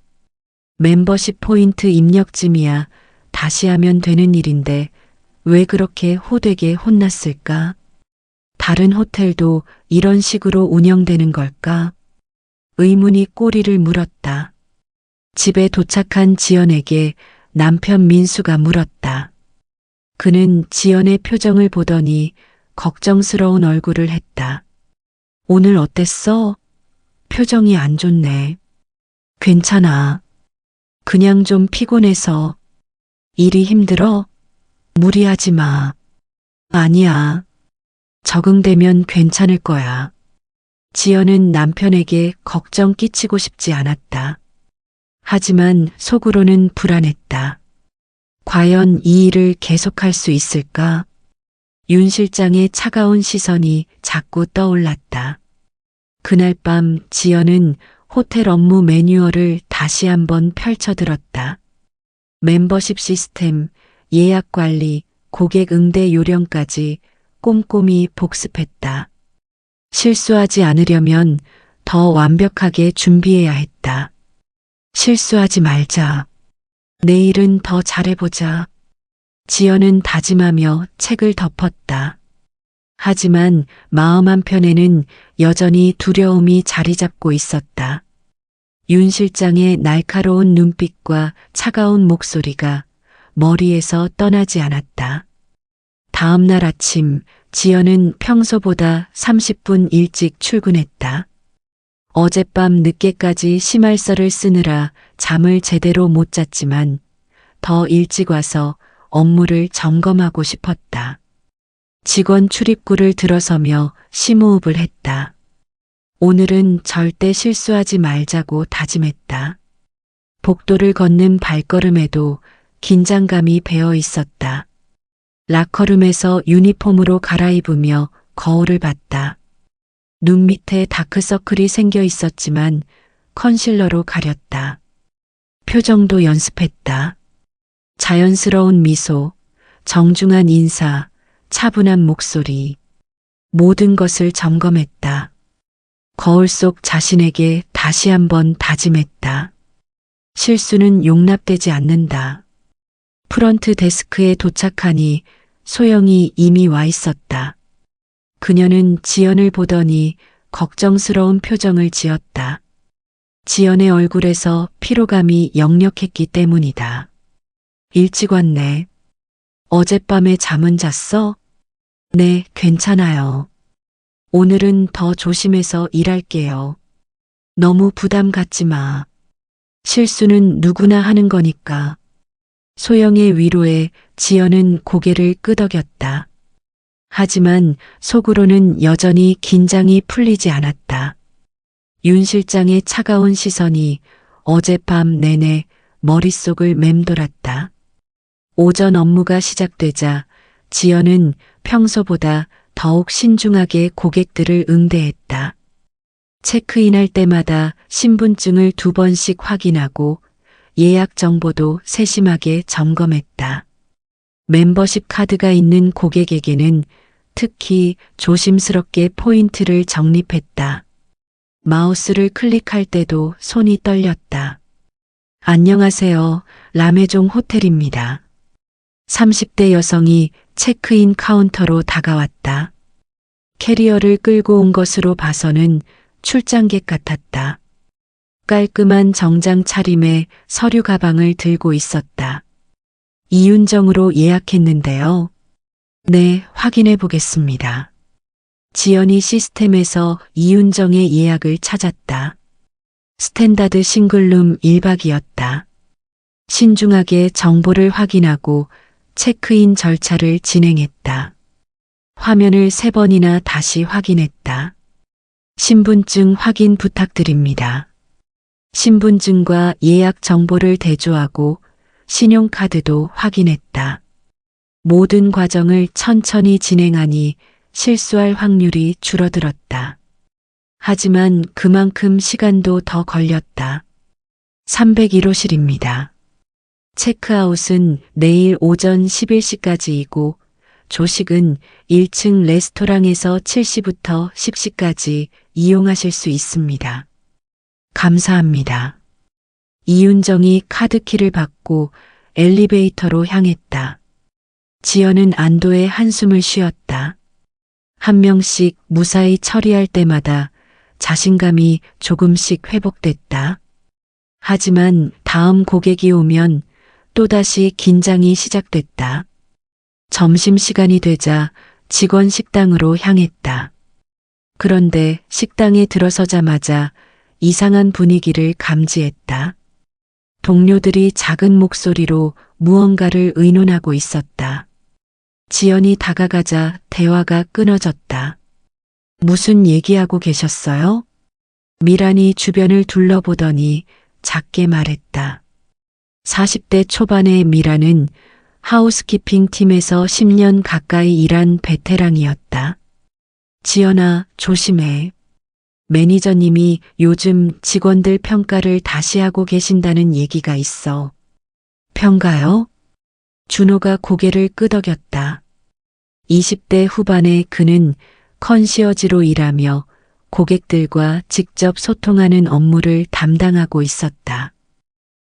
멤버십 포인트 입력쯤이야 다시 하면 되는 일인데 왜 그렇게 호되게 혼났을까? 다른 호텔도 이런 식으로 운영되는 걸까? 의문이 꼬리를 물었다. 집에 도착한 지연에게 남편 민수가 물었다. 그는 지연의 표정을 보더니 걱정스러운 얼굴을 했다. 오늘 어땠어? 표정이 안 좋네. 괜찮아. 그냥 좀 피곤해서. 일이 힘들어? 무리하지 마. 아니야. 적응되면 괜찮을 거야. 지연은 남편에게 걱정 끼치고 싶지 않았다. 하지만 속으로는 불안했다. 과연 이 일을 계속할 수 있을까? 윤 실장의 차가운 시선이 자꾸 떠올랐다. 그날 밤 지연은 호텔 업무 매뉴얼을 다시 한번 펼쳐들었다. 멤버십 시스템, 예약 관리, 고객 응대 요령까지 꼼꼼히 복습했다. 실수하지 않으려면 더 완벽하게 준비해야 했다. 실수하지 말자. 내일은 더 잘해보자. 지연은 다짐하며 책을 덮었다. 하지만 마음 한편에는 여전히 두려움이 자리 잡고 있었다. 윤 실장의 날카로운 눈빛과 차가운 목소리가 머리에서 떠나지 않았다. 다음 날 아침 지연은 평소보다 30분 일찍 출근했다. 어젯밤 늦게까지 심할서를 쓰느라 잠을 제대로 못 잤지만 더 일찍 와서 업무를 점검하고 싶었다. 직원 출입구를 들어서며 심호흡을 했다. 오늘은 절대 실수하지 말자고 다짐했다. 복도를 걷는 발걸음에도 긴장감이 배어 있었다. 라커룸에서 유니폼으로 갈아입으며 거울을 봤다. 눈 밑에 다크서클이 생겨 있었지만 컨실러로 가렸다. 표정도 연습했다. 자연스러운 미소, 정중한 인사, 차분한 목소리. 모든 것을 점검했다. 거울 속 자신에게 다시 한번 다짐했다. 실수는 용납되지 않는다. 프런트 데스크에 도착하니 소영이 이미 와 있었다. 그녀는 지연을 보더니 걱정스러운 표정을 지었다. 지연의 얼굴에서 피로감이 역력했기 때문이다. 일찍 왔네. 어젯밤에 잠은 잤어? 네, 괜찮아요. 오늘은 더 조심해서 일할게요. 너무 부담 갖지 마. 실수는 누구나 하는 거니까. 소영의 위로에 지연은 고개를 끄덕였다. 하지만 속으로는 여전히 긴장이 풀리지 않았다. 윤 실장의 차가운 시선이 어젯밤 내내 머릿속을 맴돌았다. 오전 업무가 시작되자 지연은 평소보다 더욱 신중하게 고객들을 응대했다. 체크인할 때마다 신분증을 2번씩 확인하고 예약 정보도 세심하게 점검했다. 멤버십 카드가 있는 고객에게는 특히 조심스럽게 포인트를 적립했다. 마우스를 클릭할 때도 손이 떨렸다. 안녕하세요. 라메종 호텔입니다. 30대 여성이 체크인 카운터로 다가왔다. 캐리어를 끌고 온 것으로 봐서는 출장객 같았다. 깔끔한 정장 차림에 서류 가방을 들고 있었다. 이윤정으로 예약했는데요. 네, 확인해 보겠습니다. 지연이 시스템에서 이윤정의 예약을 찾았다. 스탠다드 싱글룸 1박이었다. 신중하게 정보를 확인하고 체크인 절차를 진행했다. 화면을 3번이나 다시 확인했다. 신분증 확인 부탁드립니다. 신분증과 예약 정보를 대조하고 신용카드도 확인했다. 모든 과정을 천천히 진행하니 실수할 확률이 줄어들었다. 하지만 그만큼 시간도 더 걸렸다. 301호실입니다. 체크아웃은 내일 오전 11시까지이고 조식은 1층 레스토랑에서 7시부터 10시까지 이용하실 수 있습니다. 감사합니다. 이윤정이 카드키를 받고 엘리베이터로 향했다. 지연은 안도의 한숨을 쉬었다. 한 명씩 무사히 처리할 때마다 자신감이 조금씩 회복됐다. 하지만 다음 고객이 오면 또다시 긴장이 시작됐다. 점심시간이 되자 직원 식당으로 향했다. 그런데 식당에 들어서자마자 이상한 분위기를 감지했다. 동료들이 작은 목소리로 무언가를 의논하고 있었다. 지연이 다가가자 대화가 끊어졌다. 무슨 얘기하고 계셨어요? 미란이 주변을 둘러보더니 작게 말했다. 40대 초반의 미란은 하우스키핑 팀에서 10년 가까이 일한 베테랑이었다. 지연아, 조심해. 매니저님이 요즘 직원들 평가를 다시 하고 계신다는 얘기가 있어. 평가요? 준호가 고개를 끄덕였다. 20대 후반의 그는 컨시어지로 일하며 고객들과 직접 소통하는 업무를 담당하고 있었다.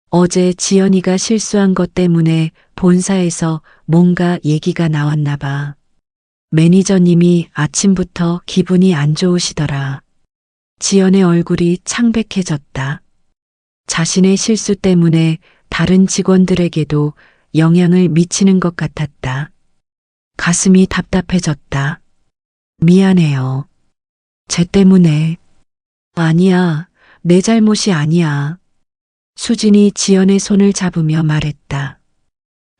어제 지연이가 실수한 것 때문에 본사에서 뭔가 얘기가 나왔나 봐. 매니저님이 아침부터 기분이 안 좋으시더라. 지연의 얼굴이 창백해졌다. 자신의 실수 때문에 다른 직원들에게도 영향을 미치는 것 같았다. 가슴이 답답해졌다. 미안해요. 쟤 때문에. 아니야, 내 잘못이 아니야. 수진이 지연의 손을 잡으며 말했다.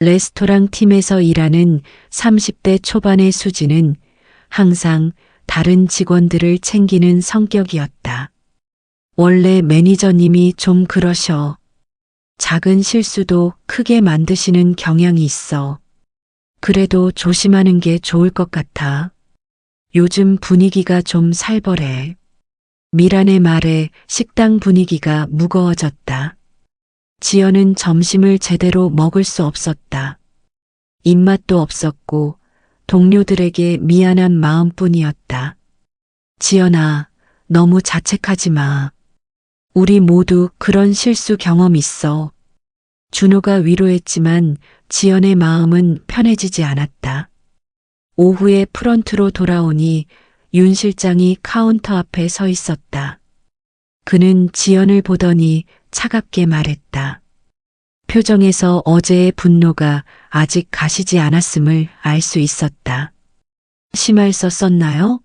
레스토랑 팀에서 일하는 30대 초반의 수진은 항상 다른 직원들을 챙기는 성격이었다. 원래 매니저님이 좀 그러셔. 작은 실수도 크게 만드시는 경향이 있어. 그래도 조심하는 게 좋을 것 같아. 요즘 분위기가 좀 살벌해. 미란의 말에 식당 분위기가 무거워졌다. 지연은 점심을 제대로 먹을 수 없었다. 입맛도 없었고 동료들에게 미안한 마음뿐이었다. 지연아, 너무 자책하지 마. 우리 모두 그런 실수 경험 있어. 준호가 위로했지만 지연의 마음은 편해지지 않았다. 오후에 프런트로 돌아오니 윤 실장이 카운터 앞에 서 있었다. 그는 지연을 보더니 차갑게 말했다. 표정에서 어제의 분노가 아직 가시지 않았음을 알 수 있었다. 심할서 썼나요?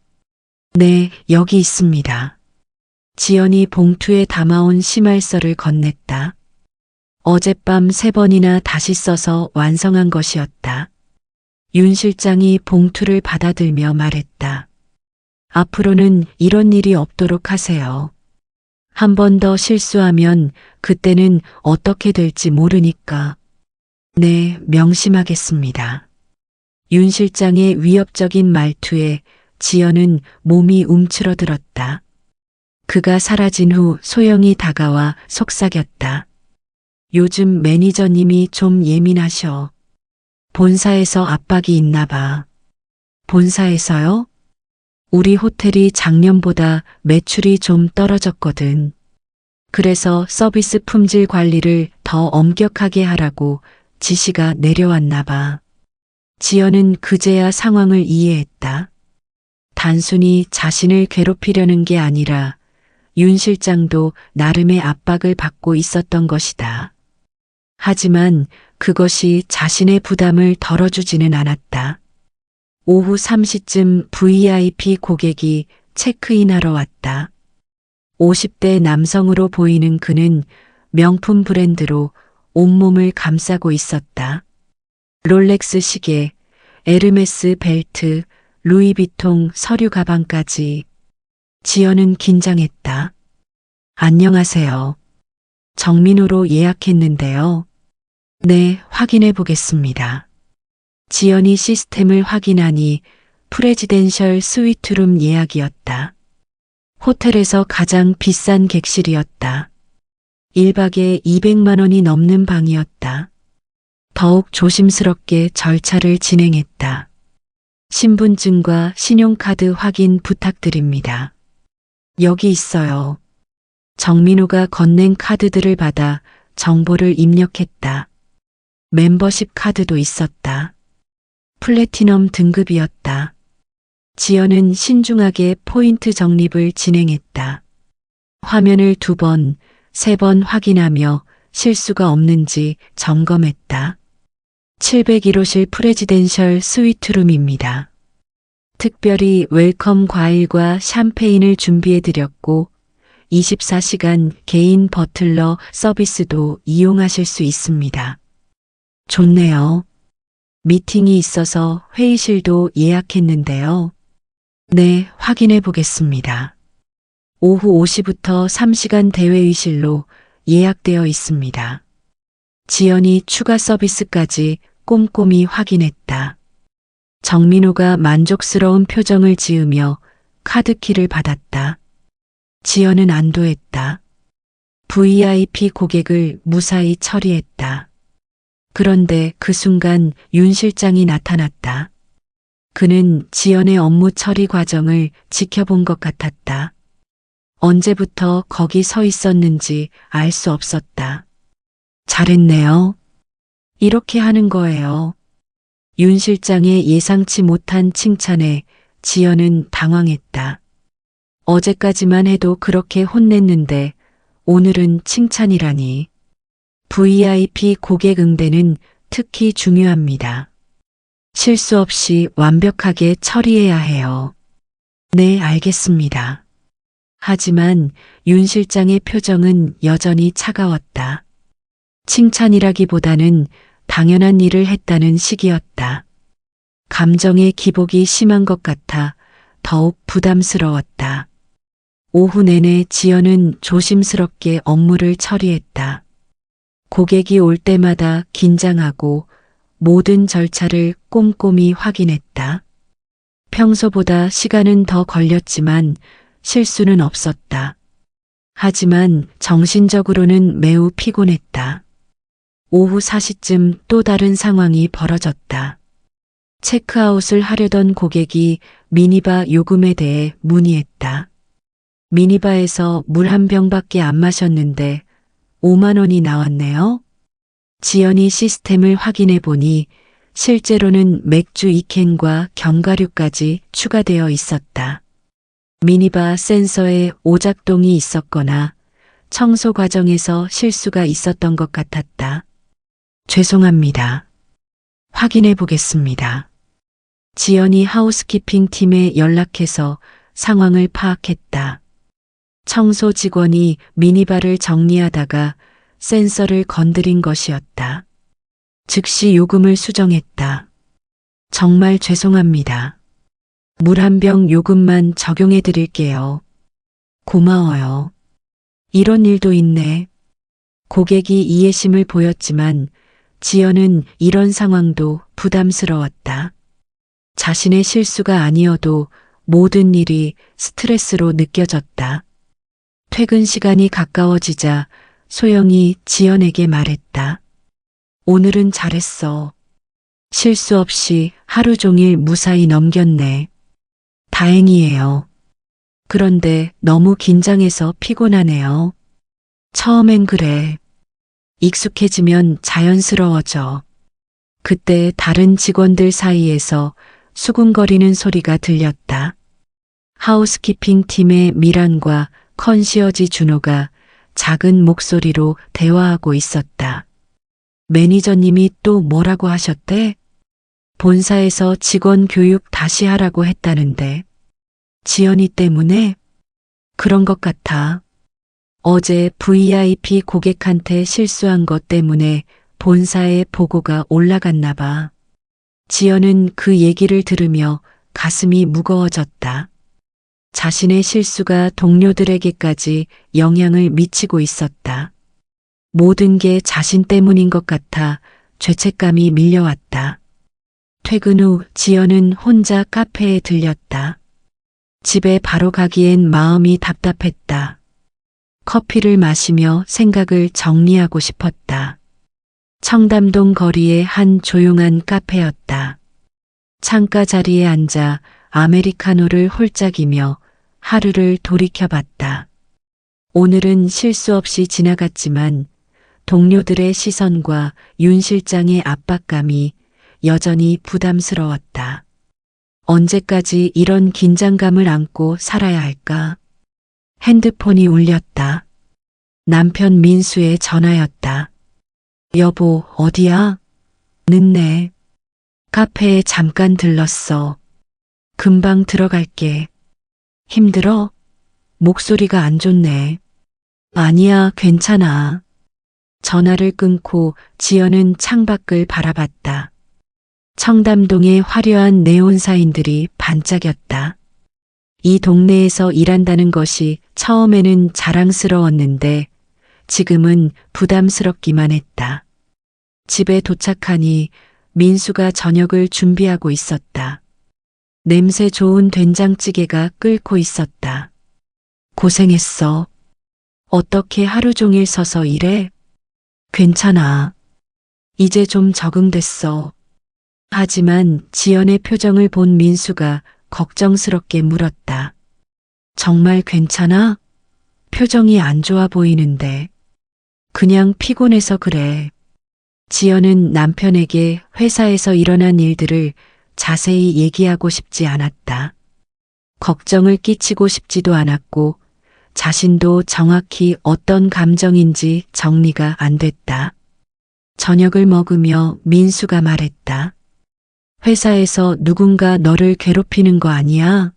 네, 여기 있습니다. 지연이 봉투에 담아온 심할서를 건넸다. 어젯밤 3번이나 다시 써서 완성한 것이었다. 윤 실장이 봉투를 받아들며 말했다. 앞으로는 이런 일이 없도록 하세요. 한 번 더 실수하면 그때는 어떻게 될지 모르니까. 네, 명심하겠습니다. 윤 실장의 위협적인 말투에 지연은 몸이 움츠러들었다. 그가 사라진 후 소영이 다가와 속삭였다. 요즘 매니저님이 좀 예민하셔. 본사에서 압박이 있나 봐. 본사에서요? 우리 호텔이 작년보다 매출이 좀 떨어졌거든. 그래서 서비스 품질 관리를 더 엄격하게 하라고 지시가 내려왔나 봐. 지연은 그제야 상황을 이해했다. 단순히 자신을 괴롭히려는 게 아니라 윤 실장도 나름의 압박을 받고 있었던 것이다. 하지만 그것이 자신의 부담을 덜어주지는 않았다. 오후 3시쯤 VIP 고객이 체크인하러 왔다. 50대 남성으로 보이는 그는 명품 브랜드로 온몸을 감싸고 있었다. 롤렉스 시계, 에르메스 벨트, 루이비통 서류 가방까지. 지연은 긴장했다. 안녕하세요. 정민호로 예약했는데요. 네, 확인해 보겠습니다. 지연이 시스템을 확인하니 프레지덴셜 스위트룸 예약이었다. 호텔에서 가장 비싼 객실이었다. 1박에 200만 원이 넘는 방이었다. 더욱 조심스럽게 절차를 진행했다. 신분증과 신용카드 확인 부탁드립니다. 여기 있어요. 정민호가 건넨 카드들을 받아 정보를 입력했다. 멤버십 카드도 있었다. 플래티넘 등급이었다. 지연은 신중하게 포인트 적립을 진행했다. 화면을 2번, 3번 확인하며 실수가 없는지 점검했다. 701호실 프레지덴셜 스위트룸입니다. 특별히 웰컴 과일과 샴페인을 준비해드렸고 24시간 개인 버틀러 서비스도 이용하실 수 있습니다. 좋네요. 미팅이 있어서 회의실도 예약했는데요. 네, 확인해 보겠습니다. 오후 5시부터 3시간 대회의실로 예약되어 있습니다. 지연이 추가 서비스까지 꼼꼼히 확인했다. 정민호가 만족스러운 표정을 지으며 카드키를 받았다. 지연은 안도했다. VIP 고객을 무사히 처리했다. 그런데 그 순간 윤 실장이 나타났다. 그는 지연의 업무 처리 과정을 지켜본 것 같았다. 언제부터 거기 서 있었는지 알 수 없었다. 잘했네요. 이렇게 하는 거예요. 윤 실장의 예상치 못한 칭찬에 지연은 당황했다. 어제까지만 해도 그렇게 혼냈는데 오늘은 칭찬이라니. VIP 고객 응대는 특히 중요합니다. 실수 없이 완벽하게 처리해야 해요. 네, 알겠습니다. 하지만 윤 실장의 표정은 여전히 차가웠다. 칭찬이라기보다는 당연한 일을 했다는 식이었다. 감정의 기복이 심한 것 같아 더욱 부담스러웠다. 오후 내내 지연은 조심스럽게 업무를 처리했다. 고객이 올 때마다 긴장하고 모든 절차를 꼼꼼히 확인했다. 평소보다 시간은 더 걸렸지만 실수는 없었다. 하지만 정신적으로는 매우 피곤했다. 오후 4시쯤 또 다른 상황이 벌어졌다. 체크아웃을 하려던 고객이 미니바 요금에 대해 문의했다. 미니바에서 물 한 병밖에 안 마셨는데 5만 원이 나왔네요. 지연이 시스템을 확인해 보니 실제로는 맥주 2캔과 견과류까지 추가되어 있었다. 미니바 센서에 오작동이 있었거나 청소 과정에서 실수가 있었던 것 같았다. 죄송합니다. 확인해 보겠습니다. 지연이 하우스키핑 팀에 연락해서 상황을 파악했다. 청소 직원이 미니바를 정리하다가 센서를 건드린 것이었다. 즉시 요금을 수정했다. 정말 죄송합니다. 물 한 병 요금만 적용해 드릴게요. 고마워요. 이런 일도 있네. 고객이 이해심을 보였지만 지연은 이런 상황도 부담스러웠다. 자신의 실수가 아니어도 모든 일이 스트레스로 느껴졌다. 퇴근 시간이 가까워지자 소영이 지연에게 말했다. 오늘은 잘했어. 실수 없이 하루 종일 무사히 넘겼네. 다행이에요. 그런데 너무 긴장해서 피곤하네요. 처음엔 그래. 익숙해지면 자연스러워져. 그때 다른 직원들 사이에서 수군거리는 소리가 들렸다. 하우스키핑 팀의 미란과 컨시어지 준호가 작은 목소리로 대화하고 있었다. 매니저님이 또 뭐라고 하셨대? 본사에서 직원 교육 다시 하라고 했다는데. 지연이 때문에? 그런 것 같아. 어제 VIP 고객한테 실수한 것 때문에 본사에 보고가 올라갔나 봐. 지연은 그 얘기를 들으며 가슴이 무거워졌다. 자신의 실수가 동료들에게까지 영향을 미치고 있었다. 모든 게 자신 때문인 것 같아 죄책감이 밀려왔다. 퇴근 후 지연은 혼자 카페에 들렸다. 집에 바로 가기엔 마음이 답답했다. 커피를 마시며 생각을 정리하고 싶었다. 청담동 거리의 한 조용한 카페였다. 창가 자리에 앉아 아메리카노를 홀짝이며 하루를 돌이켜봤다. 오늘은 실수 없이 지나갔지만 동료들의 시선과 윤 실장의 압박감이 여전히 부담스러웠다. 언제까지 이런 긴장감을 안고 살아야 할까? 핸드폰이 울렸다. 남편 민수의 전화였다. 여보, 어디야? 늦네. 카페에 잠깐 들렀어. 금방 들어갈게. 힘들어? 목소리가 안 좋네. 아니야, 괜찮아. 전화를 끊고 지연은 창밖을 바라봤다. 청담동의 화려한 네온 사인들이 반짝였다. 이 동네에서 일한다는 것이 처음에는 자랑스러웠는데 지금은 부담스럽기만 했다. 집에 도착하니 민수가 저녁을 준비하고 있었다. 냄새 좋은 된장찌개가 끓고 있었다. 고생했어. 어떻게 하루 종일 서서 일해? 괜찮아. 이제 좀 적응됐어. 하지만 지연의 표정을 본 민수가 걱정스럽게 물었다. 정말 괜찮아? 표정이 안 좋아 보이는데. 그냥 피곤해서 그래. 지연은 남편에게 회사에서 일어난 일들을 자세히 얘기하고 싶지 않았다. 걱정을 끼치고 싶지도 않았고 자신도 정확히 어떤 감정인지 정리가 안 됐다. 저녁을 먹으며 민수가 말했다. 회사에서 누군가 너를 괴롭히는 거 아니야?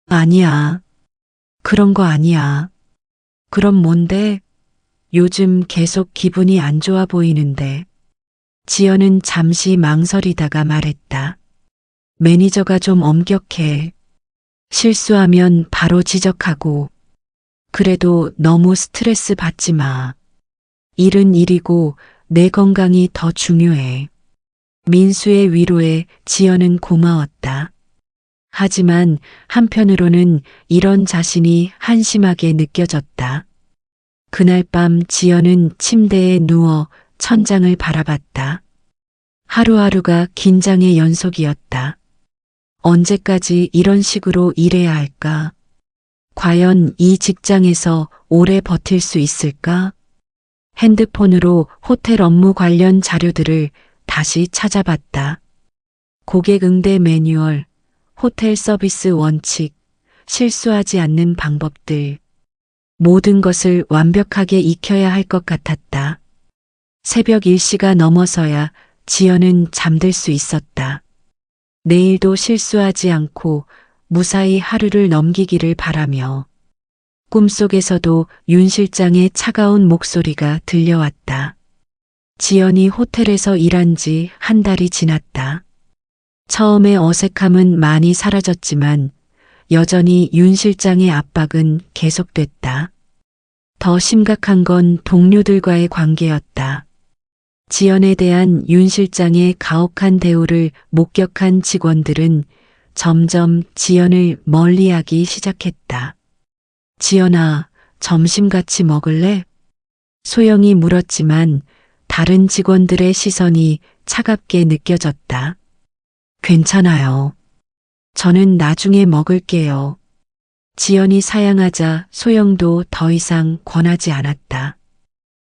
아니야. 그런 거 아니야. 그럼 뭔데? 요즘 계속 기분이 안 좋아 보이는데. 지연은 잠시 망설이다가 말했다. 매니저가 좀 엄격해. 실수하면 바로 지적하고. 그래도 너무 스트레스 받지 마. 일은 일이고 내 건강이 더 중요해. 민수의 위로에 지연은 고마웠다. 하지만 한편으로는 이런 자신이 한심하게 느껴졌다. 그날 밤 지연은 침대에 누워 천장을 바라봤다. 하루하루가 긴장의 연속이었다. 언제까지 이런 식으로 일해야 할까? 과연 이 직장에서 오래 버틸 수 있을까? 핸드폰으로 호텔 업무 관련 자료들을 다시 찾아봤다. 고객 응대 매뉴얼, 호텔 서비스 원칙, 실수하지 않는 방법들. 모든 것을 완벽하게 익혀야 할 것 같았다. 새벽 1시가 넘어서야 지연은 잠들 수 있었다. 내일도 실수하지 않고 무사히 하루를 넘기기를 바라며 꿈속에서도 윤 실장의 차가운 목소리가 들려왔다. 지연이 호텔에서 일한 지 한 달이 지났다. 처음에 어색함은 많이 사라졌지만 여전히 윤 실장의 압박은 계속됐다. 더 심각한 건 동료들과의 관계였다. 지연에 대한 윤 실장의 가혹한 대우를 목격한 직원들은 점점 지연을 멀리하기 시작했다. 지연아, 점심 같이 먹을래? 소영이 물었지만 다른 직원들의 시선이 차갑게 느껴졌다. 괜찮아요. 저는 나중에 먹을게요. 지연이 사양하자 소영도 더 이상 권하지 않았다.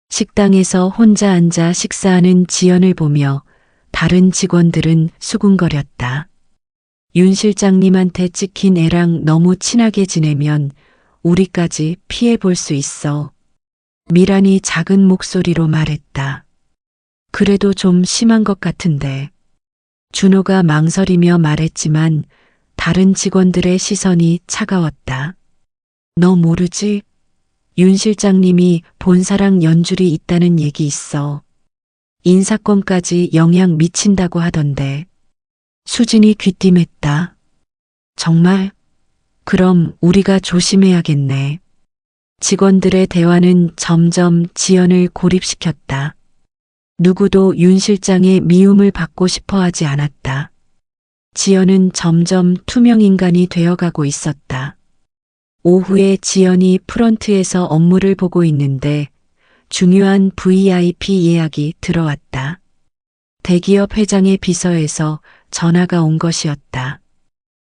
식당에서 혼자 앉아 식사하는 지연을 보며 다른 직원들은 수군거렸다. 윤 실장님한테 찍힌 애랑 너무 친하게 지내면 우리까지 피해 볼 수 있어. 미란이 작은 목소리로 말했다. 그래도 좀 심한 것 같은데. 준호가 망설이며 말했지만 다른 직원들의 시선이 차가웠다. 너 모르지? 윤 실장님이 본사랑 연줄이 있다는 얘기 있어. 인사권까지 영향 미친다고 하던데. 수진이 귀띔했다. 정말? 그럼 우리가 조심해야겠네. 직원들의 대화는 점점 지연을 고립시켰다. 누구도 윤 실장의 미움을 받고 싶어 하지 않았다. 지연은 점점 투명 인간이 되어가고 있었다. 오후에 지연이 프런트에서 업무를 보고 있는데 중요한 VIP 예약이 들어왔다. 대기업 회장의 비서에서 전화가 온 것이었다.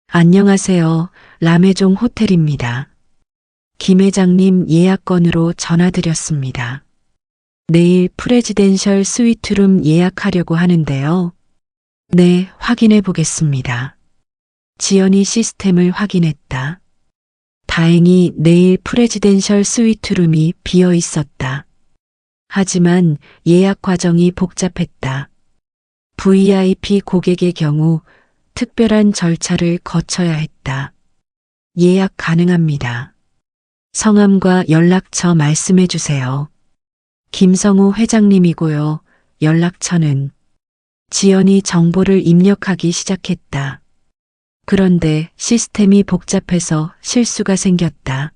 안녕하세요. 라메종 호텔입니다. 김 회장님 예약건으로 전화드렸습니다. 내일 프레지덴셜 스위트룸 예약하려고 하는데요. 네, 확인해 보겠습니다. 지연이 시스템을 확인했다. 다행히 내일 프레지덴셜 스위트룸이 비어 있었다. 하지만 예약 과정이 복잡했다. VIP 고객의 경우 특별한 절차를 거쳐야 했다. 예약 가능합니다. 성함과 연락처 말씀해 주세요. 김성우 회장님이고요. 연락처는. 지연이 정보를 입력하기 시작했다. 그런데 시스템이 복잡해서 실수가 생겼다.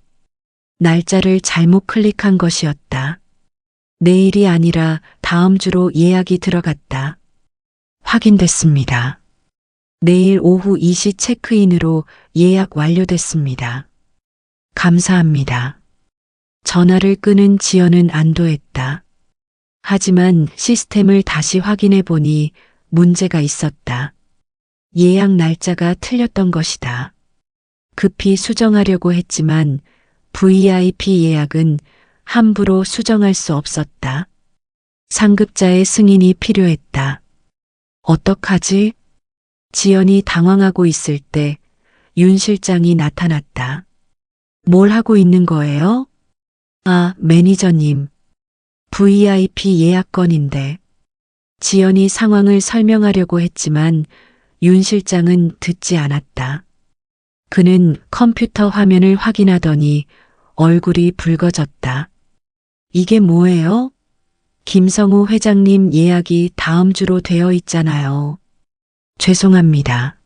날짜를 잘못 클릭한 것이었다. 내일이 아니라 다음 주로 예약이 들어갔다. 확인됐습니다. 내일 오후 2시 체크인으로 예약 완료됐습니다. 감사합니다. 전화를 끄는 지연은 안도했다. 하지만 시스템을 다시 확인해 보니 문제가 있었다. 예약 날짜가 틀렸던 것이다. 급히 수정하려고 했지만 VIP 예약은 함부로 수정할 수 없었다. 상급자의 승인이 필요했다. 어떡하지? 지연이 당황하고 있을 때 윤 실장이 나타났다. 뭘 하고 있는 거예요? 아, 매니저님. VIP 예약건인데. 지연이 상황을 설명하려고 했지만 윤 실장은 듣지 않았다. 그는 컴퓨터 화면을 확인하더니 얼굴이 붉어졌다. 이게 뭐예요? 김성우 회장님 예약이 다음 주로 되어 있잖아요. 죄송합니다.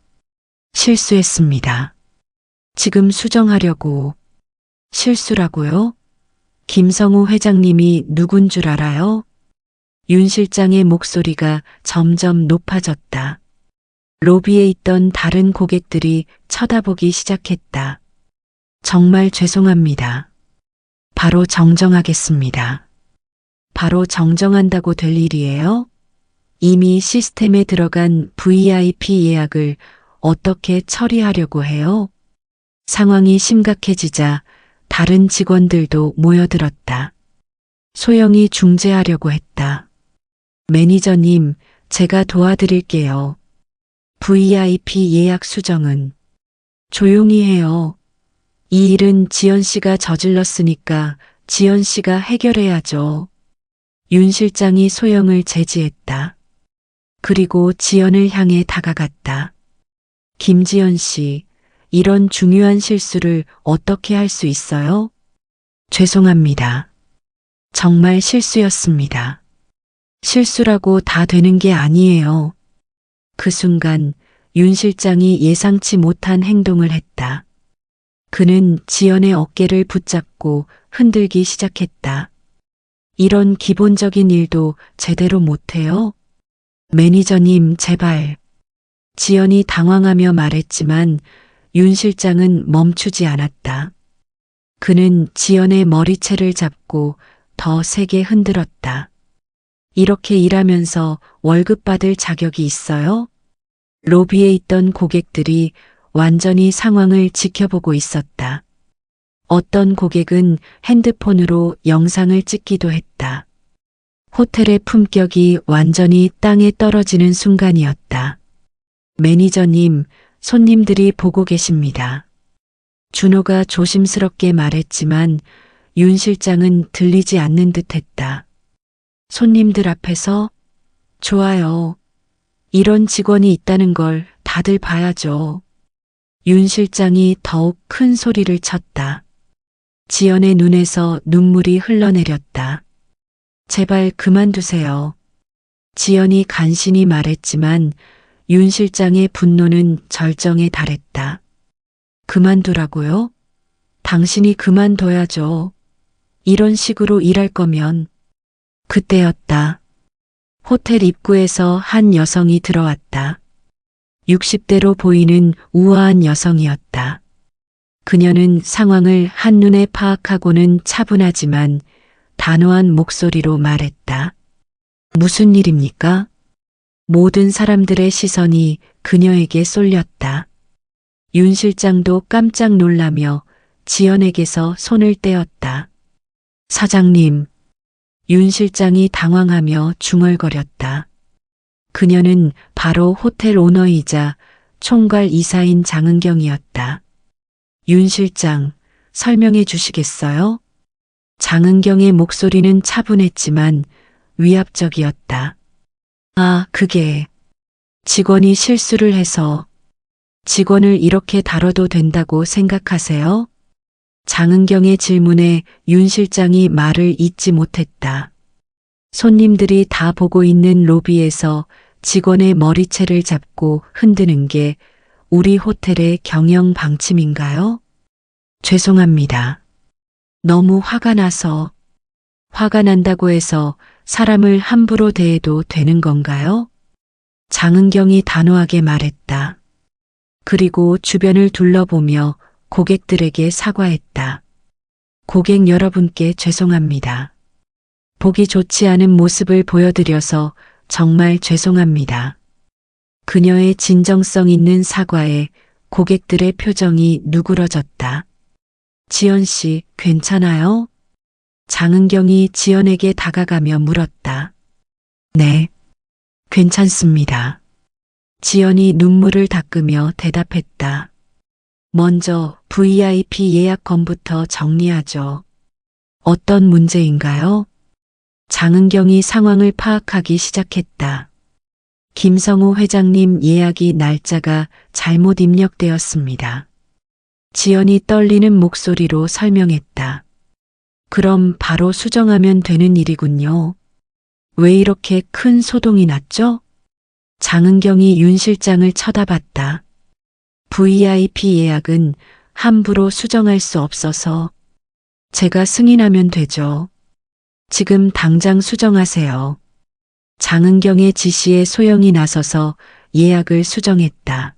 실수했습니다. 지금 수정하려고. 실수라고요? 김성우 회장님이 누군 줄 알아요? 윤 실장의 목소리가 점점 높아졌다. 로비에 있던 다른 고객들이 쳐다보기 시작했다. 정말 죄송합니다. 바로 정정하겠습니다. 바로 정정한다고 될 일이에요? 이미 시스템에 들어간 VIP 예약을 어떻게 처리하려고 해요? 상황이 심각해지자 다른 직원들도 모여들었다. 소영이 중재하려고 했다. 매니저님, 제가 도와드릴게요. VIP 예약 수정은 조용히 해요. 이 일은 지연 씨가 저질렀으니까 지연 씨가 해결해야죠. 윤 실장이 소영을 제지했다. 그리고 지연을 향해 다가갔다. 김지연 씨, 이런 중요한 실수를 어떻게 할 수 있어요? 죄송합니다. 정말 실수였습니다. 실수라고 다 되는 게 아니에요. 그 순간 윤 실장이 예상치 못한 행동을 했다. 그는 지연의 어깨를 붙잡고 흔들기 시작했다. 이런 기본적인 일도 제대로 못해요? 매니저님, 제발. 지연이 당황하며 말했지만 윤 실장은 멈추지 않았다. 그는 지연의 머리채를 잡고 더 세게 흔들었다. 이렇게 일하면서 월급 받을 자격이 있어요? 로비에 있던 고객들이 완전히 상황을 지켜보고 있었다. 어떤 고객은 핸드폰으로 영상을 찍기도 했다. 호텔의 품격이 완전히 땅에 떨어지는 순간이었다. 매니저님, 손님들이 보고 계십니다. 준호가 조심스럽게 말했지만 윤 실장은 들리지 않는 듯 했다. 손님들 앞에서? 좋아요. 이런 직원이 있다는 걸 다들 봐야죠. 윤 실장이 더욱 큰 소리를 쳤다. 지연의 눈에서 눈물이 흘러내렸다. 제발 그만두세요. 지연이 간신히 말했지만 윤 실장의 분노는 절정에 달했다. 그만두라고요? 당신이 그만둬야죠. 이런 식으로 일할 거면. 그때였다. 호텔 입구에서 한 여성이 들어왔다. 60대로 보이는 우아한 여성이었다. 그녀는 상황을 한눈에 파악하고는 차분하지만 단호한 목소리로 말했다. 무슨 일입니까? 모든 사람들의 시선이 그녀에게 쏠렸다. 윤 실장도 깜짝 놀라며 지연에게서 손을 떼었다. 사장님. 윤 실장이 당황하며 중얼거렸다. 그녀는 바로 호텔 오너이자 총괄 이사인 장은경이었다. 윤 실장, 설명해 주시겠어요? 장은경의 목소리는 차분했지만 위압적이었다. 아, 그게 직원이 실수를 해서 직원을 이렇게 다뤄도 된다고 생각하세요? 장은경의 질문에 윤 실장이 말을 잇지 못했다. 손님들이 다 보고 있는 로비에서 직원의 머리채를 잡고 흔드는 게 우리 호텔의 경영 방침인가요? 죄송합니다. 너무 화가 나서. 화가 난다고 해서 사람을 함부로 대해도 되는 건가요? 장은경이 단호하게 말했다. 그리고 주변을 둘러보며 고객들에게 사과했다. 고객 여러분께 죄송합니다. 보기 좋지 않은 모습을 보여드려서 정말 죄송합니다. 그녀의 진정성 있는 사과에 고객들의 표정이 누그러졌다. 지연 씨, 괜찮아요? 장은경이 지연에게 다가가며 물었다. 네, 괜찮습니다. 지연이 눈물을 닦으며 대답했다. 먼저 VIP 예약건부터 정리하죠. 어떤 문제인가요? 장은경이 상황을 파악하기 시작했다. 김성우 회장님 예약이 날짜가 잘못 입력되었습니다. 지연이 떨리는 목소리로 설명했다. 그럼 바로 수정하면 되는 일이군요. 왜 이렇게 큰 소동이 났죠? 장은경이 윤 실장을 쳐다봤다. VIP 예약은 함부로 수정할 수 없어서 제가 승인하면 되죠. 지금 당장 수정하세요. 장은경의 지시에 소영이 나서서 예약을 수정했다.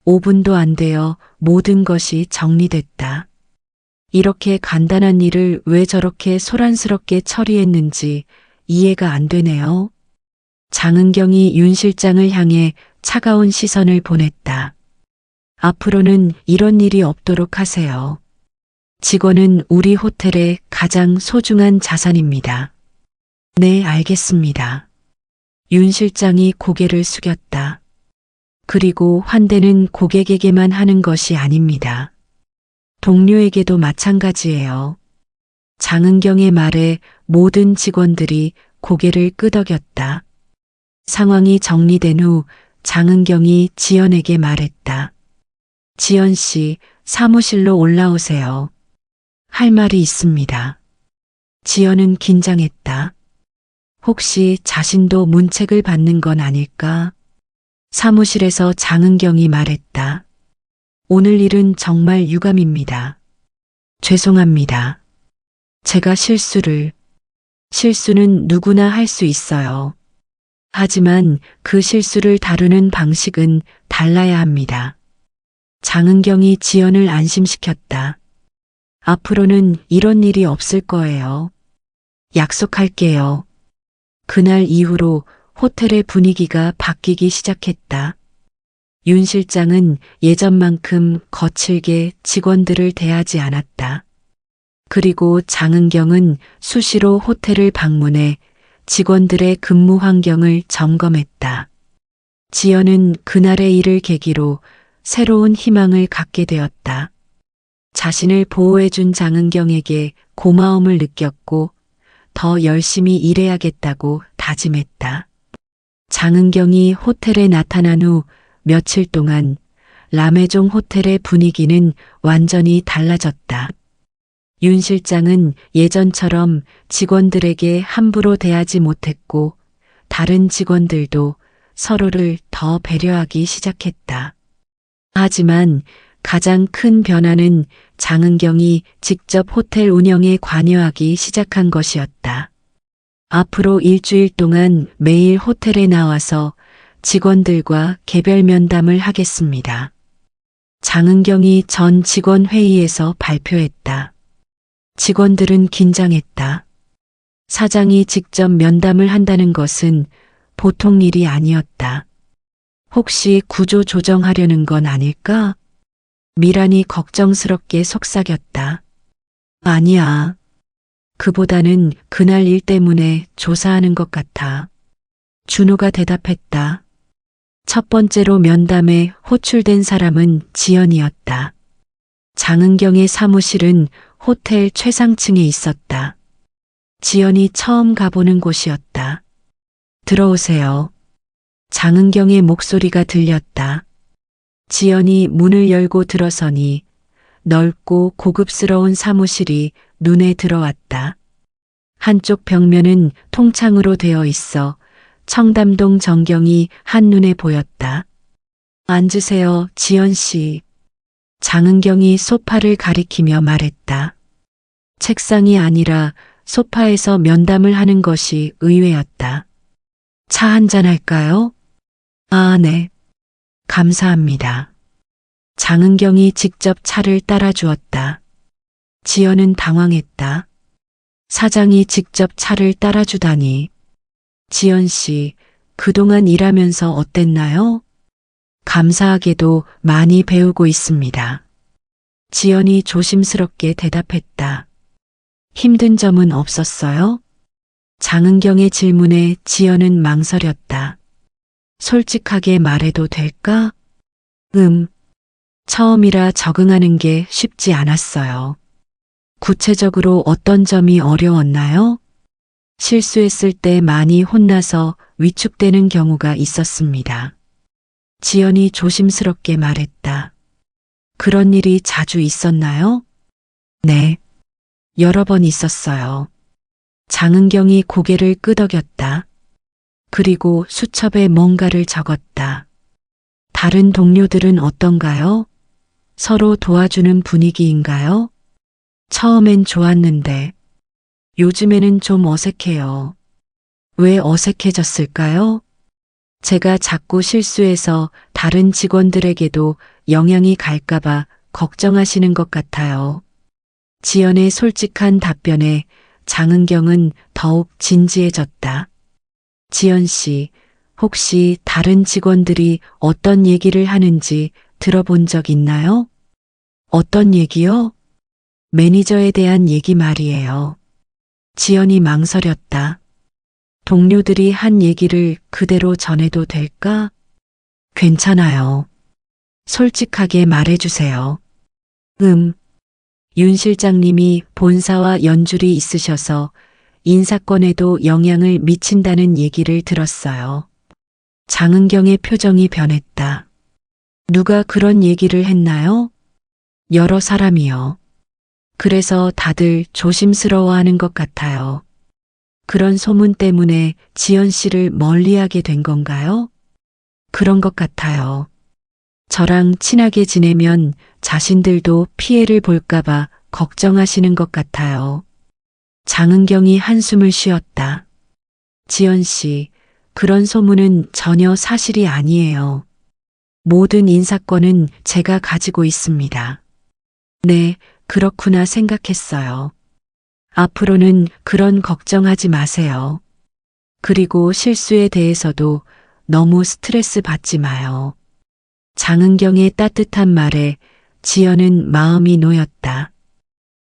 5분도 안 되어 모든 것이 정리됐다. 이렇게 간단한 일을 왜 저렇게 소란스럽게 처리했는지 이해가 안 되네요. 장은경이 윤 실장을 향해 차가운 시선을 보냈다. 앞으로는 이런 일이 없도록 하세요. 직원은 우리 호텔의 가장 소중한 자산입니다. 네, 알겠습니다. 윤 실장이 고개를 숙였다. 그리고 환대는 고객에게만 하는 것이 아닙니다. 동료에게도 마찬가지예요. 장은경의 말에 모든 직원들이 고개를 끄덕였다. 상황이 정리된 후 장은경이 지연에게 말했다. 지연 씨, 사무실로 올라오세요. 할 말이 있습니다. 지연은 긴장했다. 혹시 자신도 문책을 받는 건 아닐까? 사무실에서 장은경이 말했다. 오늘 일은 정말 유감입니다. 죄송합니다. 제가 실수는 누구나 할 수 있어요. 하지만 그 실수를 다루는 방식은 달라야 합니다. 장은경이 지연을 안심시켰다. 앞으로는 이런 일이 없을 거예요. 약속할게요. 그날 이후로 호텔의 분위기가 바뀌기 시작했다. 윤 실장은 예전만큼 거칠게 직원들을 대하지 않았다. 그리고 장은경은 수시로 호텔을 방문해 직원들의 근무 환경을 점검했다. 지연은 그날의 일을 계기로 새로운 희망을 갖게 되었다. 자신을 보호해준 장은경에게 고마움을 느꼈고 더 열심히 일해야겠다고 다짐했다. 장은경이 호텔에 나타난 후 며칠 동안 라메종 호텔의 분위기는 완전히 달라졌다. 윤 실장은 예전처럼 직원들에게 함부로 대하지 못했고 다른 직원들도 서로를 더 배려하기 시작했다. 하지만 가장 큰 변화는 장은경이 직접 호텔 운영에 관여하기 시작한 것이었다. 앞으로 일주일 동안 매일 호텔에 나와서 직원들과 개별 면담을 하겠습니다. 장은경이 전 직원 회의에서 발표했다. 직원들은 긴장했다. 사장이 직접 면담을 한다는 것은 보통 일이 아니었다. 혹시 구조 조정하려는 건 아닐까? 미란이 걱정스럽게 속삭였다. 아니야. 그보다는 그날 일 때문에 조사하는 것 같아. 준호가 대답했다. 첫 번째로 면담에 호출된 사람은 지연이었다. 장은경의 사무실은 호텔 최상층에 있었다. 지연이 처음 가보는 곳이었다. 들어오세요. 장은경의 목소리가 들렸다. 지연이 문을 열고 들어서니 넓고 고급스러운 사무실이 눈에 들어왔다. 한쪽 벽면은 통창으로 되어 있어 청담동 전경이 한눈에 보였다. 앉으세요, 지연 씨. 장은경이 소파를 가리키며 말했다. 책상이 아니라 소파에서 면담을 하는 것이 의외였다. 차 한잔 할까요? 아, 네. 감사합니다. 장은경이 직접 차를 따라 주었다. 지연은 당황했다. 사장이 직접 차를 따라주다니. 지연 씨, 그동안 일하면서 어땠나요? 감사하게도 많이 배우고 있습니다. 지연이 조심스럽게 대답했다. 힘든 점은 없었어요? 장은경의 질문에 지연은 망설였다. 솔직하게 말해도 될까? 처음이라 적응하는 게 쉽지 않았어요. 구체적으로 어떤 점이 어려웠나요? 실수했을 때 많이 혼나서 위축되는 경우가 있었습니다. 지연이 조심스럽게 말했다. 그런 일이 자주 있었나요? 네, 여러 번 있었어요. 장은경이 고개를 끄덕였다. 그리고 수첩에 뭔가를 적었다. 다른 동료들은 어떤가요? 서로 도와주는 분위기인가요? 처음엔 좋았는데 요즘에는 좀 어색해요. 왜 어색해졌을까요? 제가 자꾸 실수해서 다른 직원들에게도 영향이 갈까봐 걱정하시는 것 같아요. 지연의 솔직한 답변에 장은경은 더욱 진지해졌다. 지연 씨, 혹시 다른 직원들이 어떤 얘기를 하는지 들어본 적 있나요? 어떤 얘기요? 매니저에 대한 얘기 말이에요. 지연이 망설였다. 동료들이 한 얘기를 그대로 전해도 될까? 괜찮아요. 솔직하게 말해주세요. 윤 실장님이 본사와 연줄이 있으셔서 인사권에도 영향을 미친다는 얘기를 들었어요. 장은경의 표정이 변했다. 누가 그런 얘기를 했나요? 여러 사람이요. 그래서 다들 조심스러워하는 것 같아요. 그런 소문 때문에 지연 씨를 멀리하게 된 건가요? 그런 것 같아요. 저랑 친하게 지내면 자신들도 피해를 볼까봐 걱정하시는 것 같아요. 장은경이 한숨을 쉬었다. 지연 씨, 그런 소문은 전혀 사실이 아니에요. 모든 인사권은 제가 가지고 있습니다. 네, 그렇구나 생각했어요. 앞으로는 그런 걱정하지 마세요. 그리고 실수에 대해서도 너무 스트레스 받지 마요. 장은경의 따뜻한 말에 지연은 마음이 놓였다.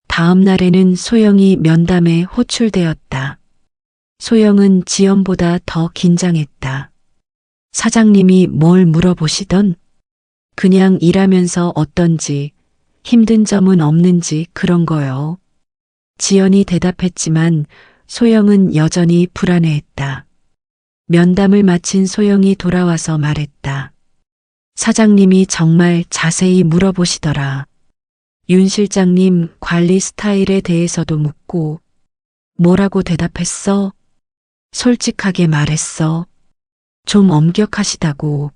다음 날에는 소영이 면담에 호출되었다. 소영은 지연보다 더 긴장했다. 사장님이 뭘 물어보시던? 그냥 일하면서 어떤지, 힘든 점은 없는지 그런 거요. 지연이 대답했지만 소영은 여전히 불안해했다. 면담을 마친 소영이 돌아와서 말했다. 사장님이 정말 자세히 물어보시더라. 윤 실장님 관리 스타일에 대해서도 묻고 뭐라고 대답했어? 솔직하게 말했어. 좀 엄격하시다고.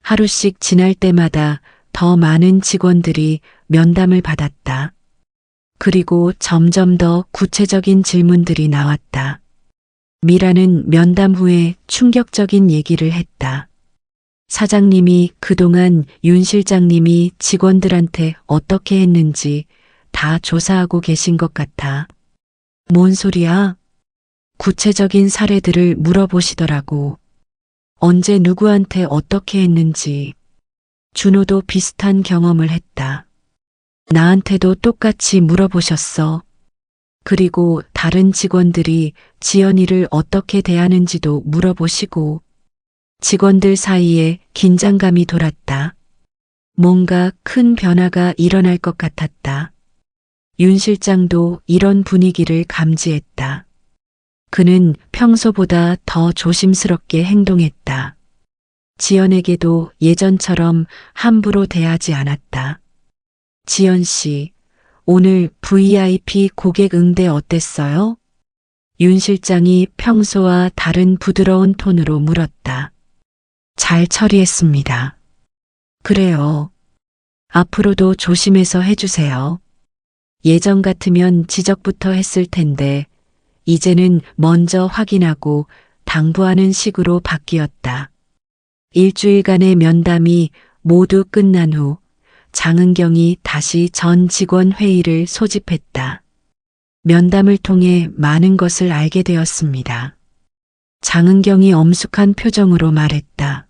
하루씩 지날 때마다 더 많은 직원들이 면담을 받았다. 그리고 점점 더 구체적인 질문들이 나왔다. 미라는 면담 후에 충격적인 얘기를 했다. 사장님이 그동안 윤 실장님이 직원들한테 어떻게 했는지 다 조사하고 계신 것 같아. 뭔 소리야? 구체적인 사례들을 물어보시더라고. 언제 누구한테 어떻게 했는지. 준호도 비슷한 경험을 했다. 나한테도 똑같이 물어보셨어. 그리고 다른 직원들이 지연이를 어떻게 대하는지도 물어보시고 직원들 사이에 긴장감이 돌았다. 뭔가 큰 변화가 일어날 것 같았다. 윤 실장도 이런 분위기를 감지했다. 그는 평소보다 더 조심스럽게 행동했다. 지연에게도 예전처럼 함부로 대하지 않았다. 지연 씨, 오늘 VIP 고객 응대 어땠어요? 윤 실장이 평소와 다른 부드러운 톤으로 물었다. 잘 처리했습니다. 그래요. 앞으로도 조심해서 해주세요. 예전 같으면 지적부터 했을 텐데 이제는 먼저 확인하고 당부하는 식으로 바뀌었다. 일주일간의 면담이 모두 끝난 후 장은경이 다시 전 직원 회의를 소집했다. 면담을 통해 많은 것을 알게 되었습니다. 장은경이 엄숙한 표정으로 말했다.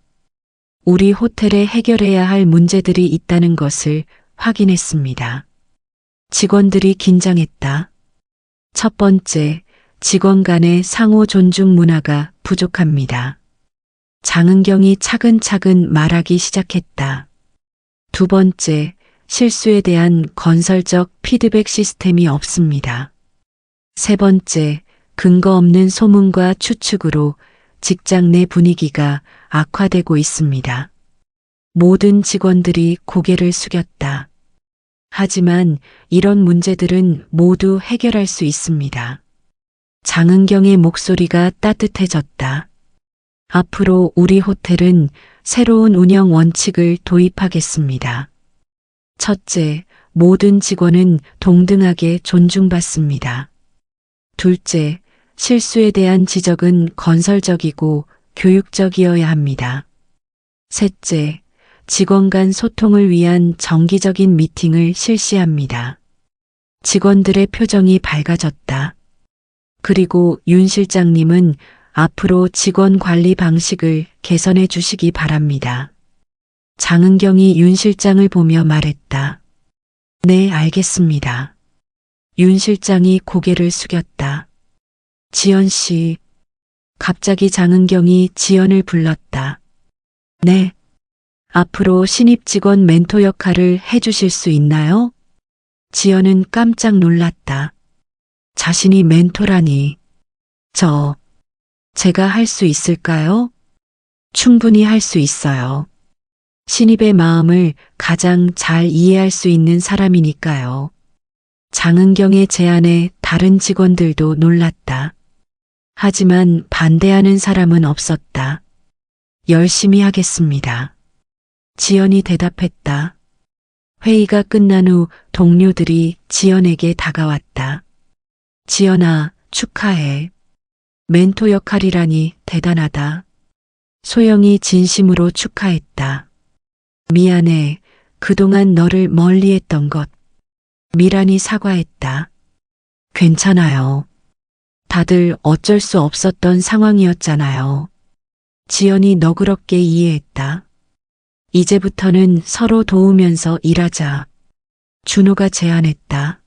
우리 호텔에 해결해야 할 문제들이 있다는 것을 확인했습니다. 직원들이 긴장했다. 첫 번째, 직원 간의 상호 존중 문화가 부족합니다. 장은경이 차근차근 말하기 시작했다. 두 번째, 실수에 대한 건설적 피드백 시스템이 없습니다. 세 번째, 근거 없는 소문과 추측으로 직장 내 분위기가 악화되고 있습니다. 모든 직원들이 고개를 숙였다. 하지만 이런 문제들은 모두 해결할 수 있습니다. 장은경의 목소리가 따뜻해졌다. 앞으로 우리 호텔은 새로운 운영 원칙을 도입하겠습니다. 첫째, 모든 직원은 동등하게 존중받습니다. 둘째, 실수에 대한 지적은 건설적이고 교육적이어야 합니다. 셋째, 직원 간 소통을 위한 정기적인 미팅을 실시합니다. 직원들의 표정이 밝아졌다. 그리고 윤 실장님은 앞으로 직원 관리 방식을 개선해 주시기 바랍니다. 장은경이 윤 실장을 보며 말했다. 네, 알겠습니다. 윤 실장이 고개를 숙였다. 지연 씨. 갑자기 장은경이 지연을 불렀다. 네. 앞으로 신입 직원 멘토 역할을 해주실 수 있나요? 지연은 깜짝 놀랐다. 자신이 멘토라니. 제가 할 수 있을까요? 충분히 할 수 있어요. 신입의 마음을 가장 잘 이해할 수 있는 사람이니까요. 장은경의 제안에 다른 직원들도 놀랐다. 하지만 반대하는 사람은 없었다. 열심히 하겠습니다. 지연이 대답했다. 회의가 끝난 후 동료들이 지연에게 다가왔다. 지연아, 축하해. 멘토 역할이라니 대단하다. 소영이 진심으로 축하했다. 미안해. 그동안 너를 멀리했던 것. 미란이 사과했다. 괜찮아요. 다들 어쩔 수 없었던 상황이었잖아요. 지연이 너그럽게 이해했다. 이제부터는 서로 도우면서 일하자. 준호가 제안했다.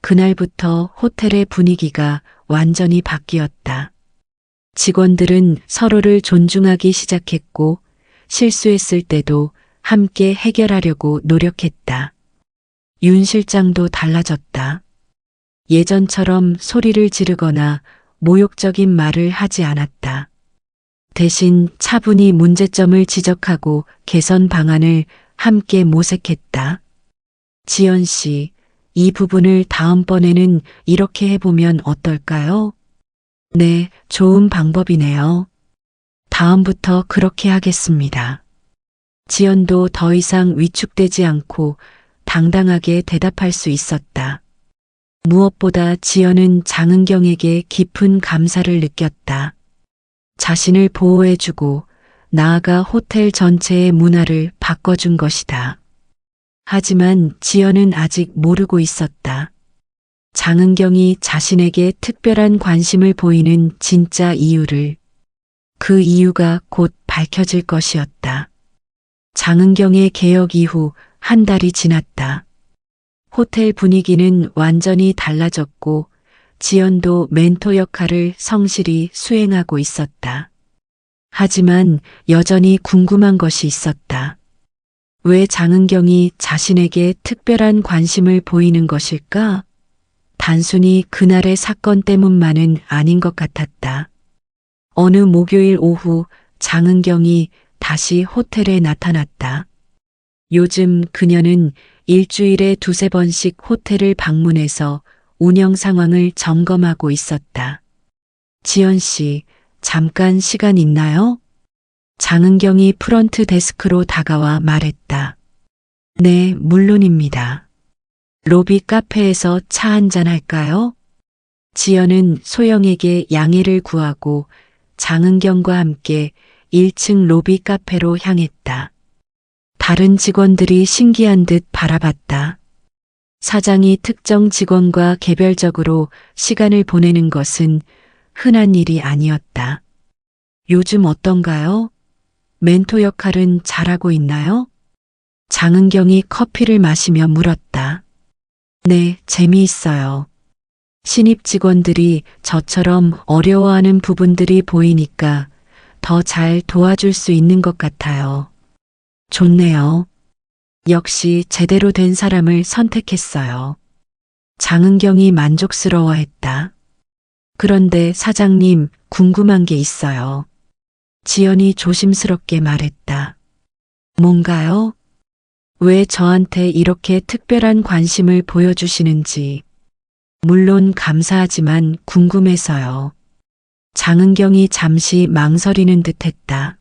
그날부터 호텔의 분위기가 완전히 바뀌었다. 직원들은 서로를 존중하기 시작했고 실수했을 때도 함께 해결하려고 노력했다. 윤 실장도 달라졌다. 예전처럼 소리를 지르거나 모욕적인 말을 하지 않았다. 대신 차분히 문제점을 지적하고 개선 방안을 함께 모색했다. 지연 씨, 이 부분을 다음번에는 이렇게 해보면 어떨까요? 네, 좋은 방법이네요. 다음부터 그렇게 하겠습니다. 지연도 더 이상 위축되지 않고 당당하게 대답할 수 있었다. 무엇보다 지연은 장은경에게 깊은 감사를 느꼈다. 자신을 보호해주고 나아가 호텔 전체의 문화를 바꿔준 것이다. 하지만 지연은 아직 모르고 있었다. 장은경이 자신에게 특별한 관심을 보이는 진짜 이유를. 그 이유가 곧 밝혀질 것이었다. 장은경의 개혁 이후 한 달이 지났다. 호텔 분위기는 완전히 달라졌고 지연도 멘토 역할을 성실히 수행하고 있었다. 하지만 여전히 궁금한 것이 있었다. 왜 장은경이 자신에게 특별한 관심을 보이는 것일까? 단순히 그날의 사건 때문만은 아닌 것 같았다. 어느 목요일 오후 장은경이 다시 호텔에 나타났다. 요즘 그녀는 일주일에 두세 번씩 호텔을 방문해서 운영 상황을 점검하고 있었다. 지연 씨, 잠깐 시간 있나요? 장은경이 프런트 데스크로 다가와 말했다. 네, 물론입니다. 로비 카페에서 차 한잔 할까요? 지연은 소영에게 양해를 구하고 장은경과 함께 1층 로비 카페로 향했다. 다른 직원들이 신기한 듯 바라봤다. 사장이 특정 직원과 개별적으로 시간을 보내는 것은 흔한 일이 아니었다. 요즘 어떤가요? 멘토 역할은 잘하고 있나요? 장은경이 커피를 마시며 물었다. 네, 재미있어요. 신입 직원들이 저처럼 어려워하는 부분들이 보이니까 더 잘 도와줄 수 있는 것 같아요. 좋네요. 역시 제대로 된 사람을 선택했어요. 장은경이 만족스러워했다. 그런데 사장님, 궁금한 게 있어요. 지연이 조심스럽게 말했다. 뭔가요? 왜 저한테 이렇게 특별한 관심을 보여주시는지. 물론 감사하지만 궁금해서요. 장은경이 잠시 망설이는 듯 했다.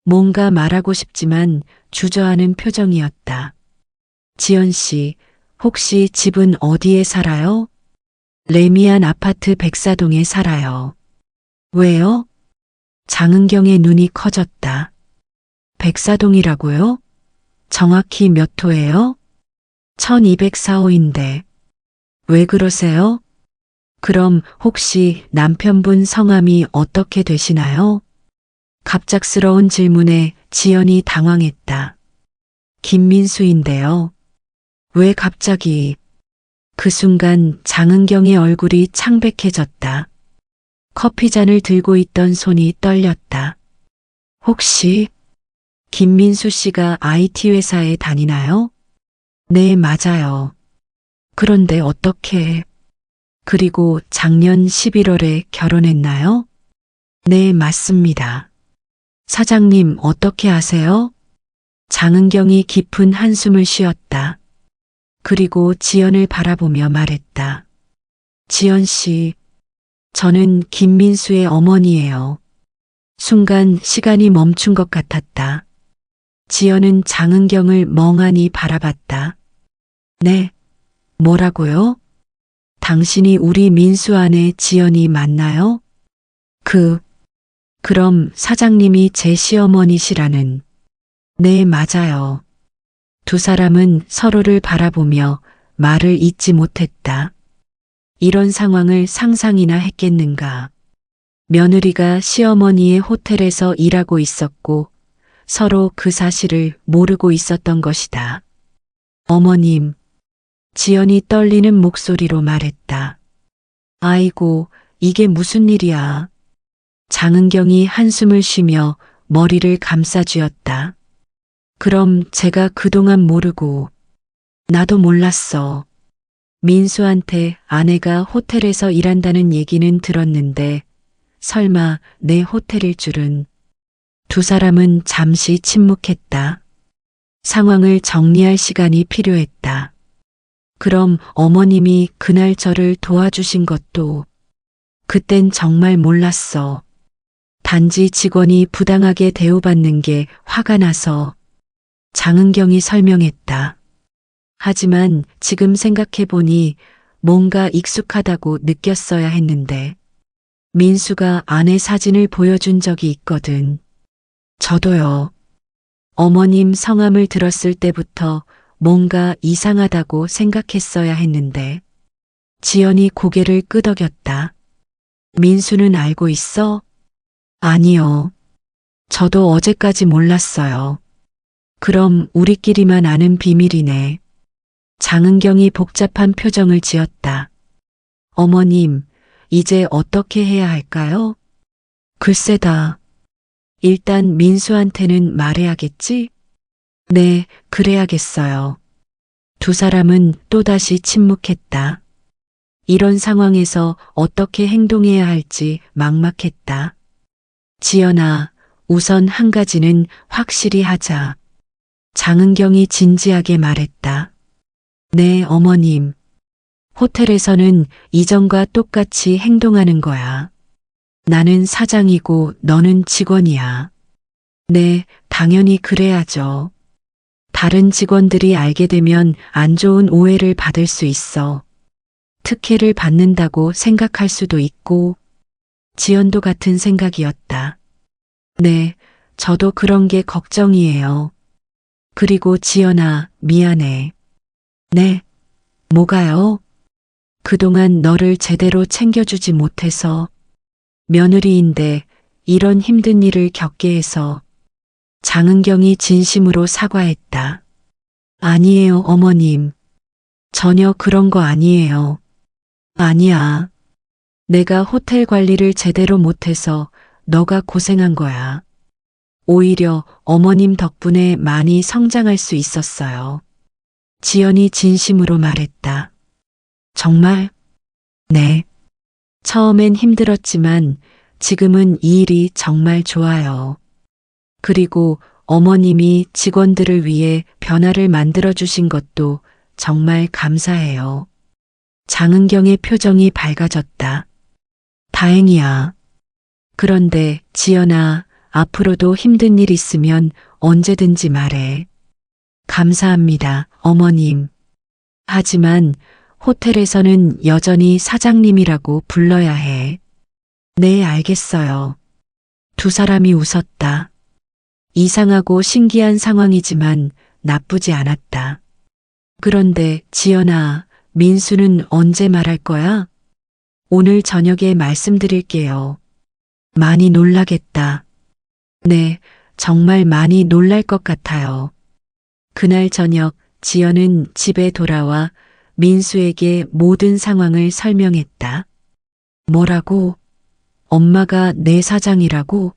뭔가 말하고 싶지만 주저하는 표정이었다. 지연 씨, 혹시 집은 어디에 살아요? 레미안 아파트 백사동에 살아요. 왜요? 장은경의 눈이 커졌다. 백사동이라고요? 정확히 몇 호예요? 1204호인데. 왜 그러세요? 그럼 혹시 남편분 성함이 어떻게 되시나요? 갑작스러운 질문에 지연이 당황했다. 김민수인데요. 왜 갑자기? 그 순간 장은경의 얼굴이 창백해졌다. 커피잔을 들고 있던 손이 떨렸다. 혹시 김민수 씨가 IT 회사에 다니나요? 네, 맞아요. 그런데 어떻게? 그리고 작년 11월에 결혼했나요? 네, 맞습니다. 사장님, 어떻게 아세요? 장은경이 깊은 한숨을 쉬었다. 그리고 지연을 바라보며 말했다. 지연 씨, 저는 김민수의 어머니예요. 순간 시간이 멈춘 것 같았다. 지연은 장은경을 멍하니 바라봤다. 네, 뭐라고요? 당신이 우리 민수 아내 지연이 맞나요? 그럼 사장님이 제 시어머니시라는. 네, 맞아요. 두 사람은 서로를 바라보며 말을 잇지 못했다. 이런 상황을 상상이나 했겠는가. 며느리가 시어머니의 호텔에서 일하고 있었고 서로 그 사실을 모르고 있었던 것이다. 어머님, 지연이 떨리는 목소리로 말했다. 아이고, 이게 무슨 일이야. 장은경이 한숨을 쉬며 머리를 감싸쥐었다. 그럼 제가 그동안 모르고. 나도 몰랐어. 민수한테 아내가 호텔에서 일한다는 얘기는 들었는데 설마 내 호텔일 줄은. 두 사람은 잠시 침묵했다. 상황을 정리할 시간이 필요했다. 그럼 어머님이 그날 저를 도와주신 것도. 그땐 정말 몰랐어. 단지 직원이 부당하게 대우받는 게 화가 나서. 장은경이 설명했다. 하지만 지금 생각해보니 뭔가 익숙하다고 느꼈어야 했는데. 민수가 아내 사진을 보여준 적이 있거든. 저도요. 어머님 성함을 들었을 때부터 뭔가 이상하다고 생각했어야 했는데. 지연이 고개를 끄덕였다. 민수는 알고 있어? 아니요. 저도 어제까지 몰랐어요. 그럼 우리끼리만 아는 비밀이네. 장은경이 복잡한 표정을 지었다. 어머님, 이제 어떻게 해야 할까요? 글쎄다. 일단 민수한테는 말해야겠지? 네, 그래야겠어요. 두 사람은 또다시 침묵했다. 이런 상황에서 어떻게 행동해야 할지 막막했다. 지연아, 우선 한 가지는 확실히 하자. 장은경이 진지하게 말했다. 네, 어머님. 호텔에서는 이전과 똑같이 행동하는 거야. 나는 사장이고 너는 직원이야. 네, 당연히 그래야죠. 다른 직원들이 알게 되면 안 좋은 오해를 받을 수 있어. 특혜를 받는다고 생각할 수도 있고. 지연도 같은 생각이었다. 네, 저도 그런 게 걱정이에요. 그리고 지연아, 미안해. 네, 뭐가요? 그동안 너를 제대로 챙겨주지 못해서. 며느리인데 이런 힘든 일을 겪게 해서. 장은경이 진심으로 사과했다. 아니에요, 어머님. 전혀 그런 거 아니에요. 아니야. 내가 호텔 관리를 제대로 못해서 너가 고생한 거야. 오히려 어머님 덕분에 많이 성장할 수 있었어요. 지연이 진심으로 말했다. 정말? 네. 처음엔 힘들었지만 지금은 이 일이 정말 좋아요. 그리고 어머님이 직원들을 위해 변화를 만들어 주신 것도 정말 감사해요. 장은경의 표정이 밝아졌다. 다행이야. 그런데 지연아, 앞으로도 힘든 일 있으면 언제든지 말해. 감사합니다, 어머님. 하지만 호텔에서는 여전히 사장님이라고 불러야 해. 네, 알겠어요. 두 사람이 웃었다. 이상하고 신기한 상황이지만 나쁘지 않았다. 그런데 지연아, 민수는 언제 말할 거야? 오늘 저녁에 말씀드릴게요. 많이 놀라겠다. 네, 정말 많이 놀랄 것 같아요. 그날 저녁 지연은 집에 돌아와 민수에게 모든 상황을 설명했다. 뭐라고? 엄마가 내 사장이라고?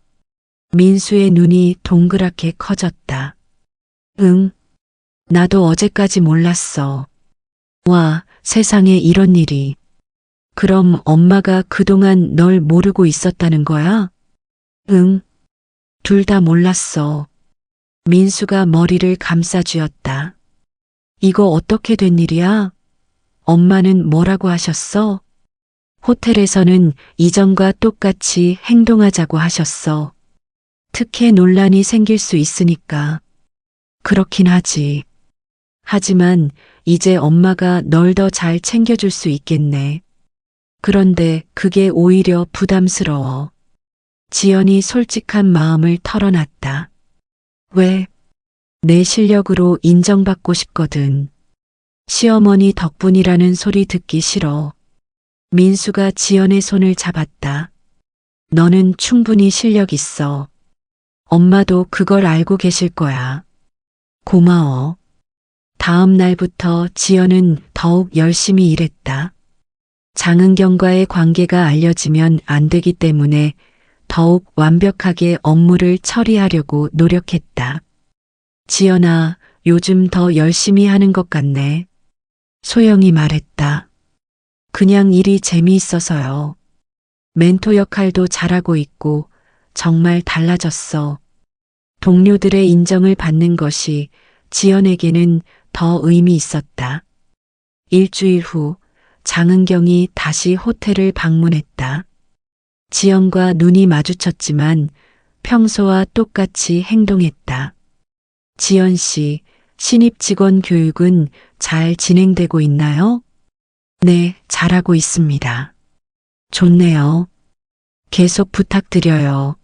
민수의 눈이 동그랗게 커졌다. 응, 나도 어제까지 몰랐어. 와, 세상에 이런 일이. 그럼 엄마가 그동안 널 모르고 있었다는 거야? 응, 둘 다 몰랐어. 민수가 머리를 감싸쥐었다. 이거 어떻게 된 일이야? 엄마는 뭐라고 하셨어? 호텔에서는 이전과 똑같이 행동하자고 하셨어. 특혜 논란이 생길 수 있으니까. 그렇긴 하지. 하지만 이제 엄마가 널 더 잘 챙겨줄 수 있겠네. 그런데 그게 오히려 부담스러워. 지연이 솔직한 마음을 털어놨다. 왜? 내 실력으로 인정받고 싶거든. 시어머니 덕분이라는 소리 듣기 싫어. 민수가 지연의 손을 잡았다. 너는 충분히 실력 있어. 엄마도 그걸 알고 계실 거야. 고마워. 다음 날부터 지연은 더욱 열심히 일했다. 장은경과의 관계가 알려지면 안 되기 때문에 더욱 완벽하게 업무를 처리하려고 노력했다. 지연아, 요즘 더 열심히 하는 것 같네. 소영이 말했다. 그냥 일이 재미있어서요. 멘토 역할도 잘하고 있고 정말 달라졌어. 동료들의 인정을 받는 것이 지연에게는 더 의미 있었다. 일주일 후 장은경이 다시 호텔을 방문했다. 지연과 눈이 마주쳤지만 평소와 똑같이 행동했다. 지연 씨, 신입 직원 교육은 잘 진행되고 있나요? 네, 잘하고 있습니다. 좋네요. 계속 부탁드려요.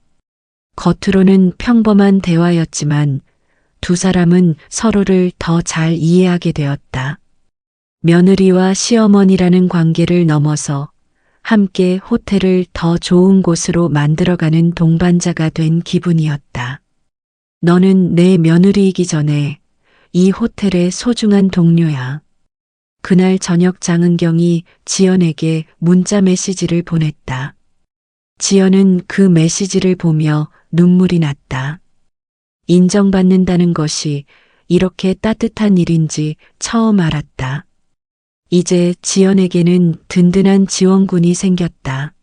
겉으로는 평범한 대화였지만 두 사람은 서로를 더 잘 이해하게 되었다. 며느리와 시어머니라는 관계를 넘어서 함께 호텔을 더 좋은 곳으로 만들어가는 동반자가 된 기분이었다. 너는 내 며느리이기 전에 이 호텔의 소중한 동료야. 그날 저녁 장은경이 지연에게 문자 메시지를 보냈다. 지연은 그 메시지를 보며 눈물이 났다. 인정받는다는 것이 이렇게 따뜻한 일인지 처음 알았다. 이제 지연에게는 든든한 지원군이 생겼다.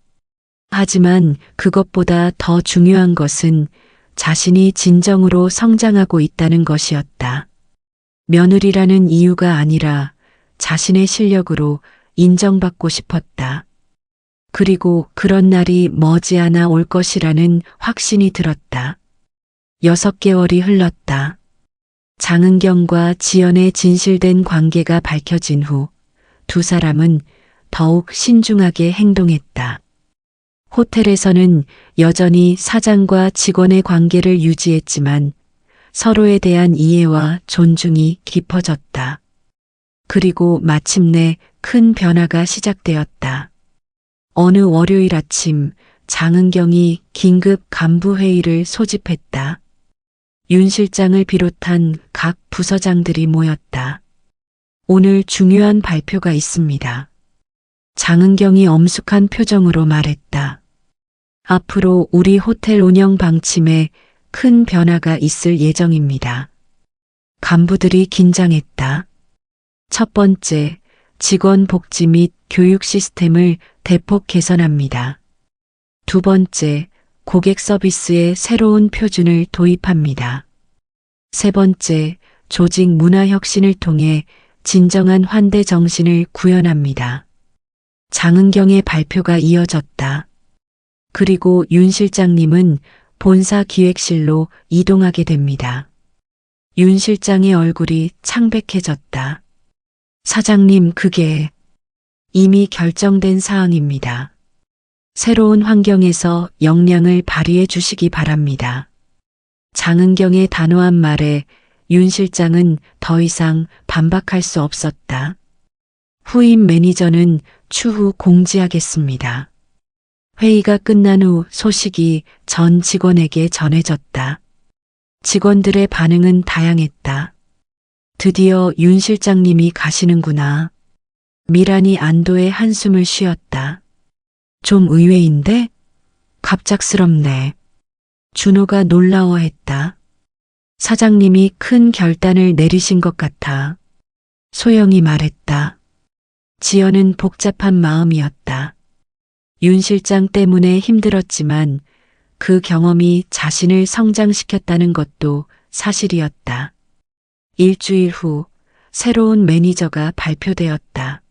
하지만 그것보다 더 중요한 것은 자신이 진정으로 성장하고 있다는 것이었다. 며느리라는 이유가 아니라 자신의 실력으로 인정받고 싶었다. 그리고 그런 날이 머지않아 올 것이라는 확신이 들었다. 6개월이 흘렀다. 장은경과 지연의 진실된 관계가 밝혀진 후 두 사람은 더욱 신중하게 행동했다. 호텔에서는 여전히 사장과 직원의 관계를 유지했지만 서로에 대한 이해와 존중이 깊어졌다. 그리고 마침내 큰 변화가 시작되었다. 어느 월요일 아침 장은경이 긴급 간부회의를 소집했다. 윤 실장을 비롯한 각 부서장들이 모였다. 오늘 중요한 발표가 있습니다. 장은경이 엄숙한 표정으로 말했다. 앞으로 우리 호텔 운영 방침에 큰 변화가 있을 예정입니다. 간부들이 긴장했다. 첫 번째, 직원 복지 및 교육 시스템을 대폭 개선합니다. 두 번째, 고객 서비스에 새로운 표준을 도입합니다. 세 번째, 조직 문화 혁신을 통해 진정한 환대 정신을 구현합니다. 장은경의 발표가 이어졌다. 그리고 윤 실장님은 본사 기획실로 이동하게 됩니다. 윤 실장의 얼굴이 창백해졌다. 사장님, 그게 이미 결정된 사항입니다. 새로운 환경에서 역량을 발휘해 주시기 바랍니다. 장은경의 단호한 말에 윤 실장은 더 이상 반박할 수 없었다. 후임 매니저는 추후 공지하겠습니다. 회의가 끝난 후 소식이 전 직원에게 전해졌다. 직원들의 반응은 다양했다. 드디어 윤 실장님이 가시는구나. 미란이 안도의 한숨을 쉬었다. 좀 의외인데? 갑작스럽네. 준호가 놀라워했다. 사장님이 큰 결단을 내리신 것 같아. 소영이 말했다. 지연은 복잡한 마음이었다. 윤 실장 때문에 힘들었지만 그 경험이 자신을 성장시켰다는 것도 사실이었다. 일주일 후 새로운 매니저가 발표되었다.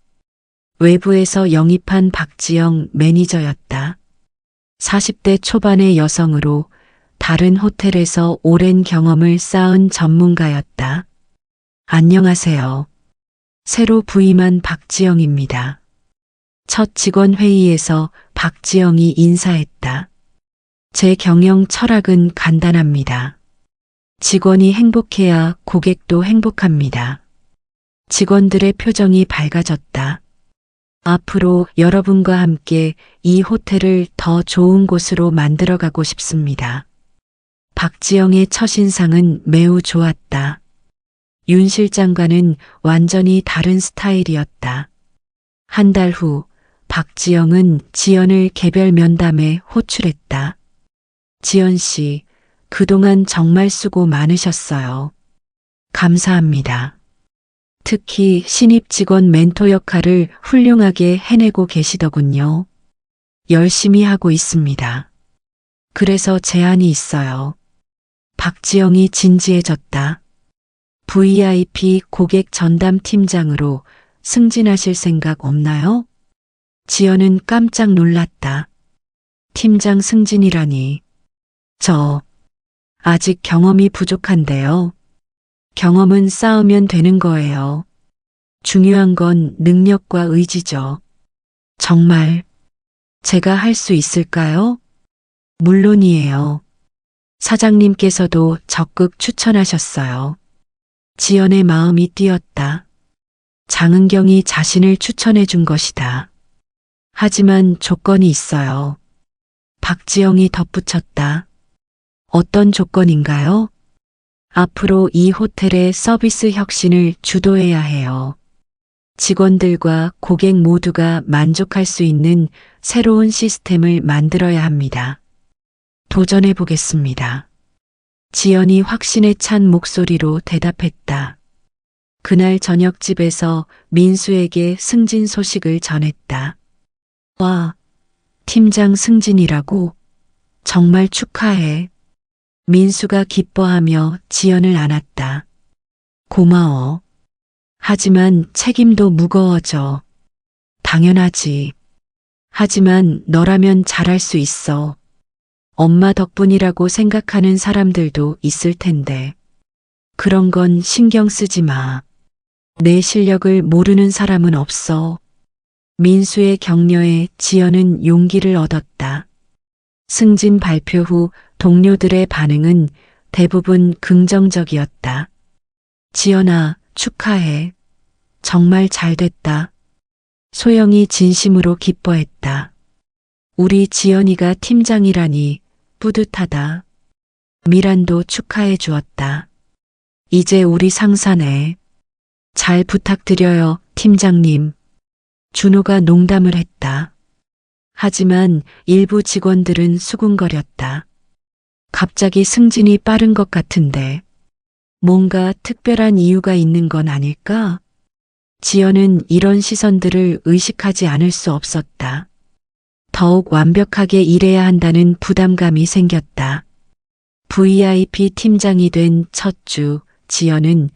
외부에서 영입한 박지영 매니저였다. 40대 초반의 여성으로 다른 호텔에서 오랜 경험을 쌓은 전문가였다. 안녕하세요. 새로 부임한 박지영입니다. 첫 직원 회의에서 박지영이 인사했다. 제 경영 철학은 간단합니다. 직원이 행복해야 고객도 행복합니다. 직원들의 표정이 밝아졌다. 앞으로 여러분과 함께 이 호텔을 더 좋은 곳으로 만들어가고 싶습니다. 박지영의 첫인상은 매우 좋았다. 윤 실장과는 완전히 다른 스타일이었다. 한 달 후 박지영은 지연을 개별 면담에 호출했다. 지연 씨, 그동안 정말 수고 많으셨어요. 감사합니다. 특히 신입 직원 멘토 역할을 훌륭하게 해내고 계시더군요. 열심히 하고 있습니다. 그래서 제안이 있어요. 박지영이 진지해졌다. VIP 고객 전담 팀장으로 승진하실 생각 없나요? 지연은 깜짝 놀랐다. 팀장 승진이라니. 저 아직 경험이 부족한데요. 경험은 쌓으면 되는 거예요. 중요한 건 능력과 의지죠. 정말 제가 할 수 있을까요? 물론이에요. 사장님께서도 적극 추천하셨어요. 지연의 마음이 뛰었다. 장은경이 자신을 추천해 준 것이다. 하지만 조건이 있어요. 박지영이 덧붙였다. 어떤 조건인가요? 앞으로 이 호텔의 서비스 혁신을 주도해야 해요. 직원들과 고객 모두가 만족할 수 있는 새로운 시스템을 만들어야 합니다. 도전해 보겠습니다. 지연이 확신에 찬 목소리로 대답했다. 그날 저녁집에서 민수에게 승진 소식을 전했다. 와, 팀장 승진이라고? 정말 축하해. 민수가 기뻐하며 지연을 안았다. 고마워. 하지만 책임도 무거워져. 당연하지. 하지만 너라면 잘할 수 있어. 엄마 덕분이라고 생각하는 사람들도 있을 텐데. 그런 건 신경 쓰지 마. 내 실력을 모르는 사람은 없어. 민수의 격려에 지연은 용기를 얻었다. 승진 발표 후 동료들의 반응은 대부분 긍정적이었다. 지연아, 축하해. 정말 잘 됐다. 소영이 진심으로 기뻐했다. 우리 지연이가 팀장이라니 뿌듯하다. 미란도 축하해 주었다. 이제 우리 상사네. 잘 부탁드려요, 팀장님. 준호가 농담을 했다. 하지만 일부 직원들은 수군거렸다. 갑자기 승진이 빠른 것 같은데 뭔가 특별한 이유가 있는 건 아닐까? 지연은 이런 시선들을 의식하지 않을 수 없었다. 더욱 완벽하게 일해야 한다는 부담감이 생겼다. VIP 팀장이 된 첫 주, 지연은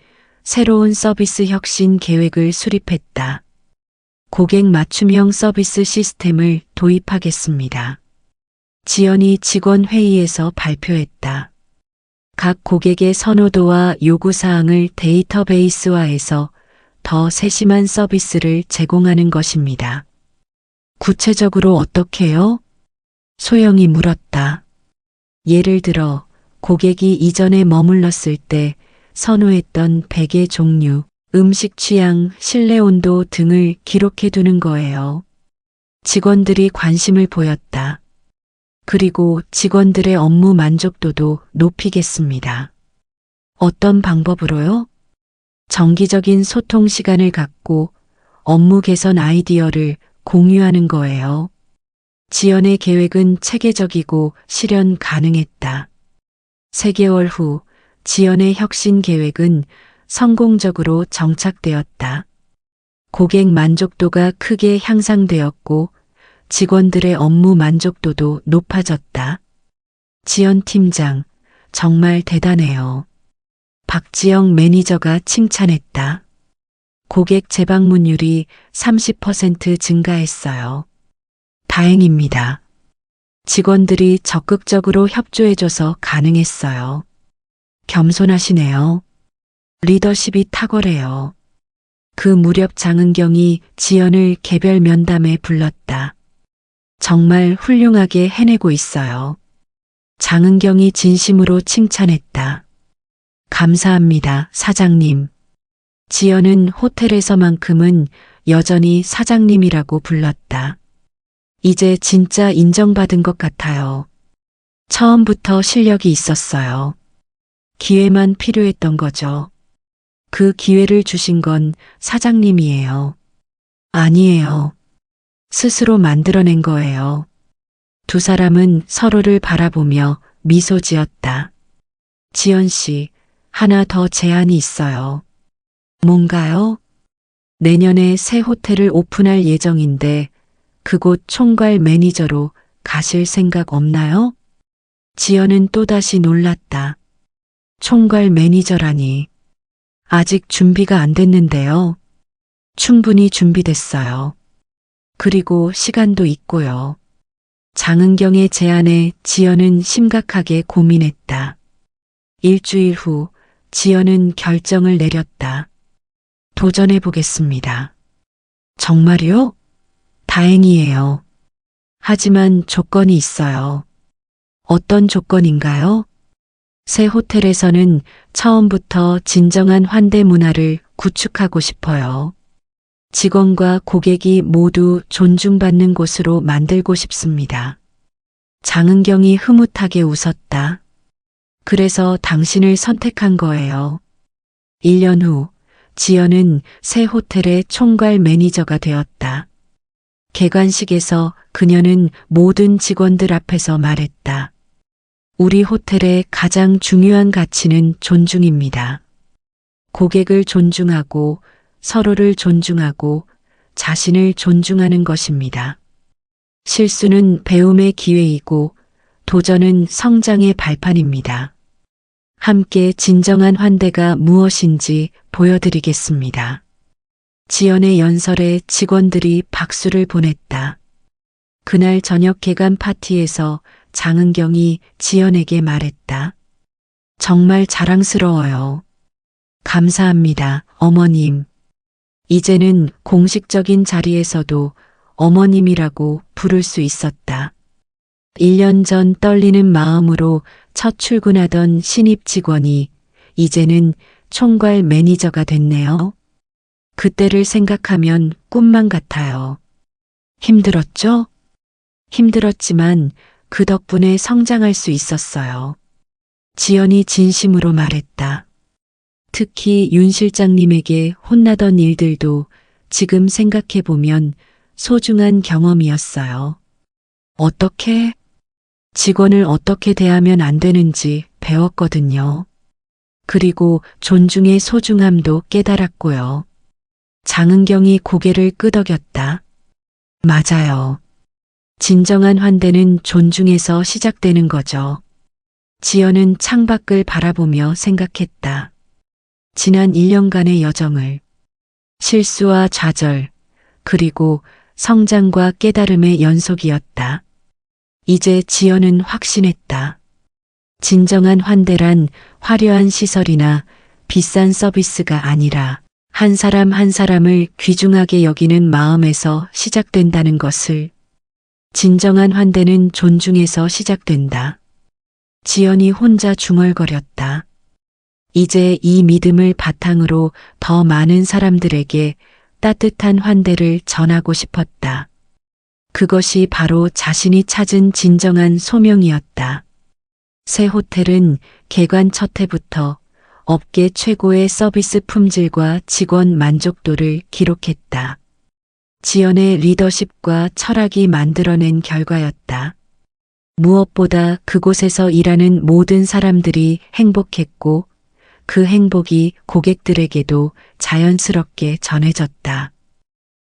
새로운 서비스 혁신 계획을 수립했다. 고객 맞춤형 서비스 시스템을 도입하겠습니다. 지연이 직원 회의에서 발표했다. 각 고객의 선호도와 요구사항을 데이터베이스화해서 더 세심한 서비스를 제공하는 것입니다. 구체적으로 어떻게요? 소영이 물었다. 예를 들어 고객이 이전에 머물렀을 때 선호했던 베개 종류, 음식 취향, 실내 온도 등을 기록해 두는 거예요. 직원들이 관심을 보였다. 그리고 직원들의 업무 만족도도 높이겠습니다. 어떤 방법으로요? 정기적인 소통 시간을 갖고 업무 개선 아이디어를 공유하는 거예요. 지연의 계획은 체계적이고 실현 가능했다. 3개월 후 지연의 혁신 계획은 성공적으로 정착되었다. 고객 만족도가 크게 향상되었고 직원들의 업무 만족도도 높아졌다. 지연 팀장, 정말 대단해요. 박지영 매니저가 칭찬했다. 고객 재방문율이 30% 증가했어요. 다행입니다. 직원들이 적극적으로 협조해줘서 가능했어요. 겸손하시네요. 리더십이 탁월해요. 그 무렵 장은경이 지연을 개별 면담에 불렀다. 정말 훌륭하게 해내고 있어요. 장은경이 진심으로 칭찬했다. 감사합니다, 사장님. 지연은 호텔에서만큼은 여전히 사장님이라고 불렀다. 이제 진짜 인정받은 것 같아요. 처음부터 실력이 있었어요. 기회만 필요했던 거죠. 그 기회를 주신 건 사장님이에요. 아니에요. 스스로 만들어낸 거예요. 두 사람은 서로를 바라보며 미소 지었다. 지연 씨, 하나 더 제안이 있어요. 뭔가요? 내년에 새 호텔을 오픈할 예정인데 그곳 총괄 매니저로 가실 생각 없나요? 지연은 또다시 놀랐다. 총괄 매니저라니. 아직 준비가 안 됐는데요. 충분히 준비됐어요. 그리고 시간도 있고요. 장은경의 제안에 지연은 심각하게 고민했다. 일주일 후 지연은 결정을 내렸다. 도전해 보겠습니다. 정말요? 다행이에요. 하지만 조건이 있어요. 어떤 조건인가요? 새 호텔에서는 처음부터 진정한 환대 문화를 구축하고 싶어요. 직원과 고객이 모두 존중받는 곳으로 만들고 싶습니다. 장은경이 흐뭇하게 웃었다. 그래서 당신을 선택한 거예요. 1년 후 지연은 새 호텔의 총괄 매니저가 되었다. 개관식에서 그녀는 모든 직원들 앞에서 말했다. 우리 호텔의 가장 중요한 가치는 존중입니다. 고객을 존중하고 서로를 존중하고 자신을 존중하는 것입니다. 실수는 배움의 기회이고 도전은 성장의 발판입니다. 함께 진정한 환대가 무엇인지 보여드리겠습니다. 지연의 연설에 직원들이 박수를 보냈다. 그날 저녁 개관 파티에서 장은경이 지연에게 말했다. 정말 자랑스러워요. 감사합니다, 어머님. 이제는 공식적인 자리에서도 어머님이라고 부를 수 있었다. 1년 전 떨리는 마음으로 첫 출근하던 신입 직원이 이제는 총괄 매니저가 됐네요. 그때를 생각하면 꿈만 같아요. 힘들었죠? 힘들었지만 그 덕분에 성장할 수 있었어요. 지연이 진심으로 말했다. 특히 윤 실장님에게 혼나던 일들도 지금 생각해보면 소중한 경험이었어요. 어떻게? 직원을 어떻게 대하면 안 되는지 배웠거든요. 그리고 존중의 소중함도 깨달았고요. 장은경이 고개를 끄덕였다. 맞아요. 진정한 환대는 존중에서 시작되는 거죠. 지연은 창밖을 바라보며 생각했다. 지난 1년간의 여정을, 실수와 좌절, 그리고 성장과 깨달음의 연속이었다. 이제 지연은 확신했다. 진정한 환대란 화려한 시설이나 비싼 서비스가 아니라 한 사람 한 사람을 귀중하게 여기는 마음에서 시작된다는 것을. 진정한 환대는 존중에서 시작된다. 지연이 혼자 중얼거렸다. 이제 이 믿음을 바탕으로 더 많은 사람들에게 따뜻한 환대를 전하고 싶었다. 그것이 바로 자신이 찾은 진정한 소명이었다. 새 호텔은 개관 첫 해부터 업계 최고의 서비스 품질과 직원 만족도를 기록했다. 지연의 리더십과 철학이 만들어낸 결과였다. 무엇보다 그곳에서 일하는 모든 사람들이 행복했고 그 행복이 고객들에게도 자연스럽게 전해졌다.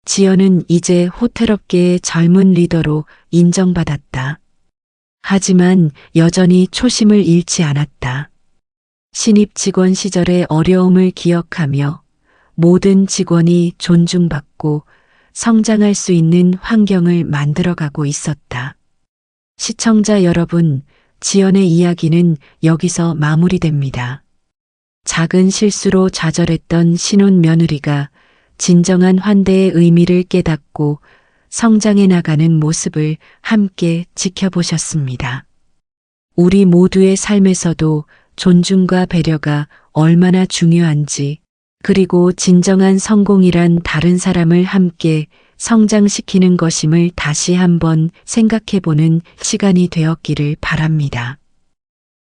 지연은 이제 호텔업계의 젊은 리더로 인정받았다. 하지만 여전히 초심을 잃지 않았다. 신입 직원 시절의 어려움을 기억하며 모든 직원이 존중받고 성장할 수 있는 환경을 만들어가고 있었다. 시청자 여러분, 지연의 이야기는 여기서 마무리됩니다. 작은 실수로 좌절했던 신혼 며느리가 진정한 환대의 의미를 깨닫고 성장해 나가는 모습을 함께 지켜보셨습니다. 우리 모두의 삶에서도 존중과 배려가 얼마나 중요한지, 그리고 진정한 성공이란 다른 사람을 함께 성장시키는 것임을 다시 한번 생각해보는 시간이 되었기를 바랍니다.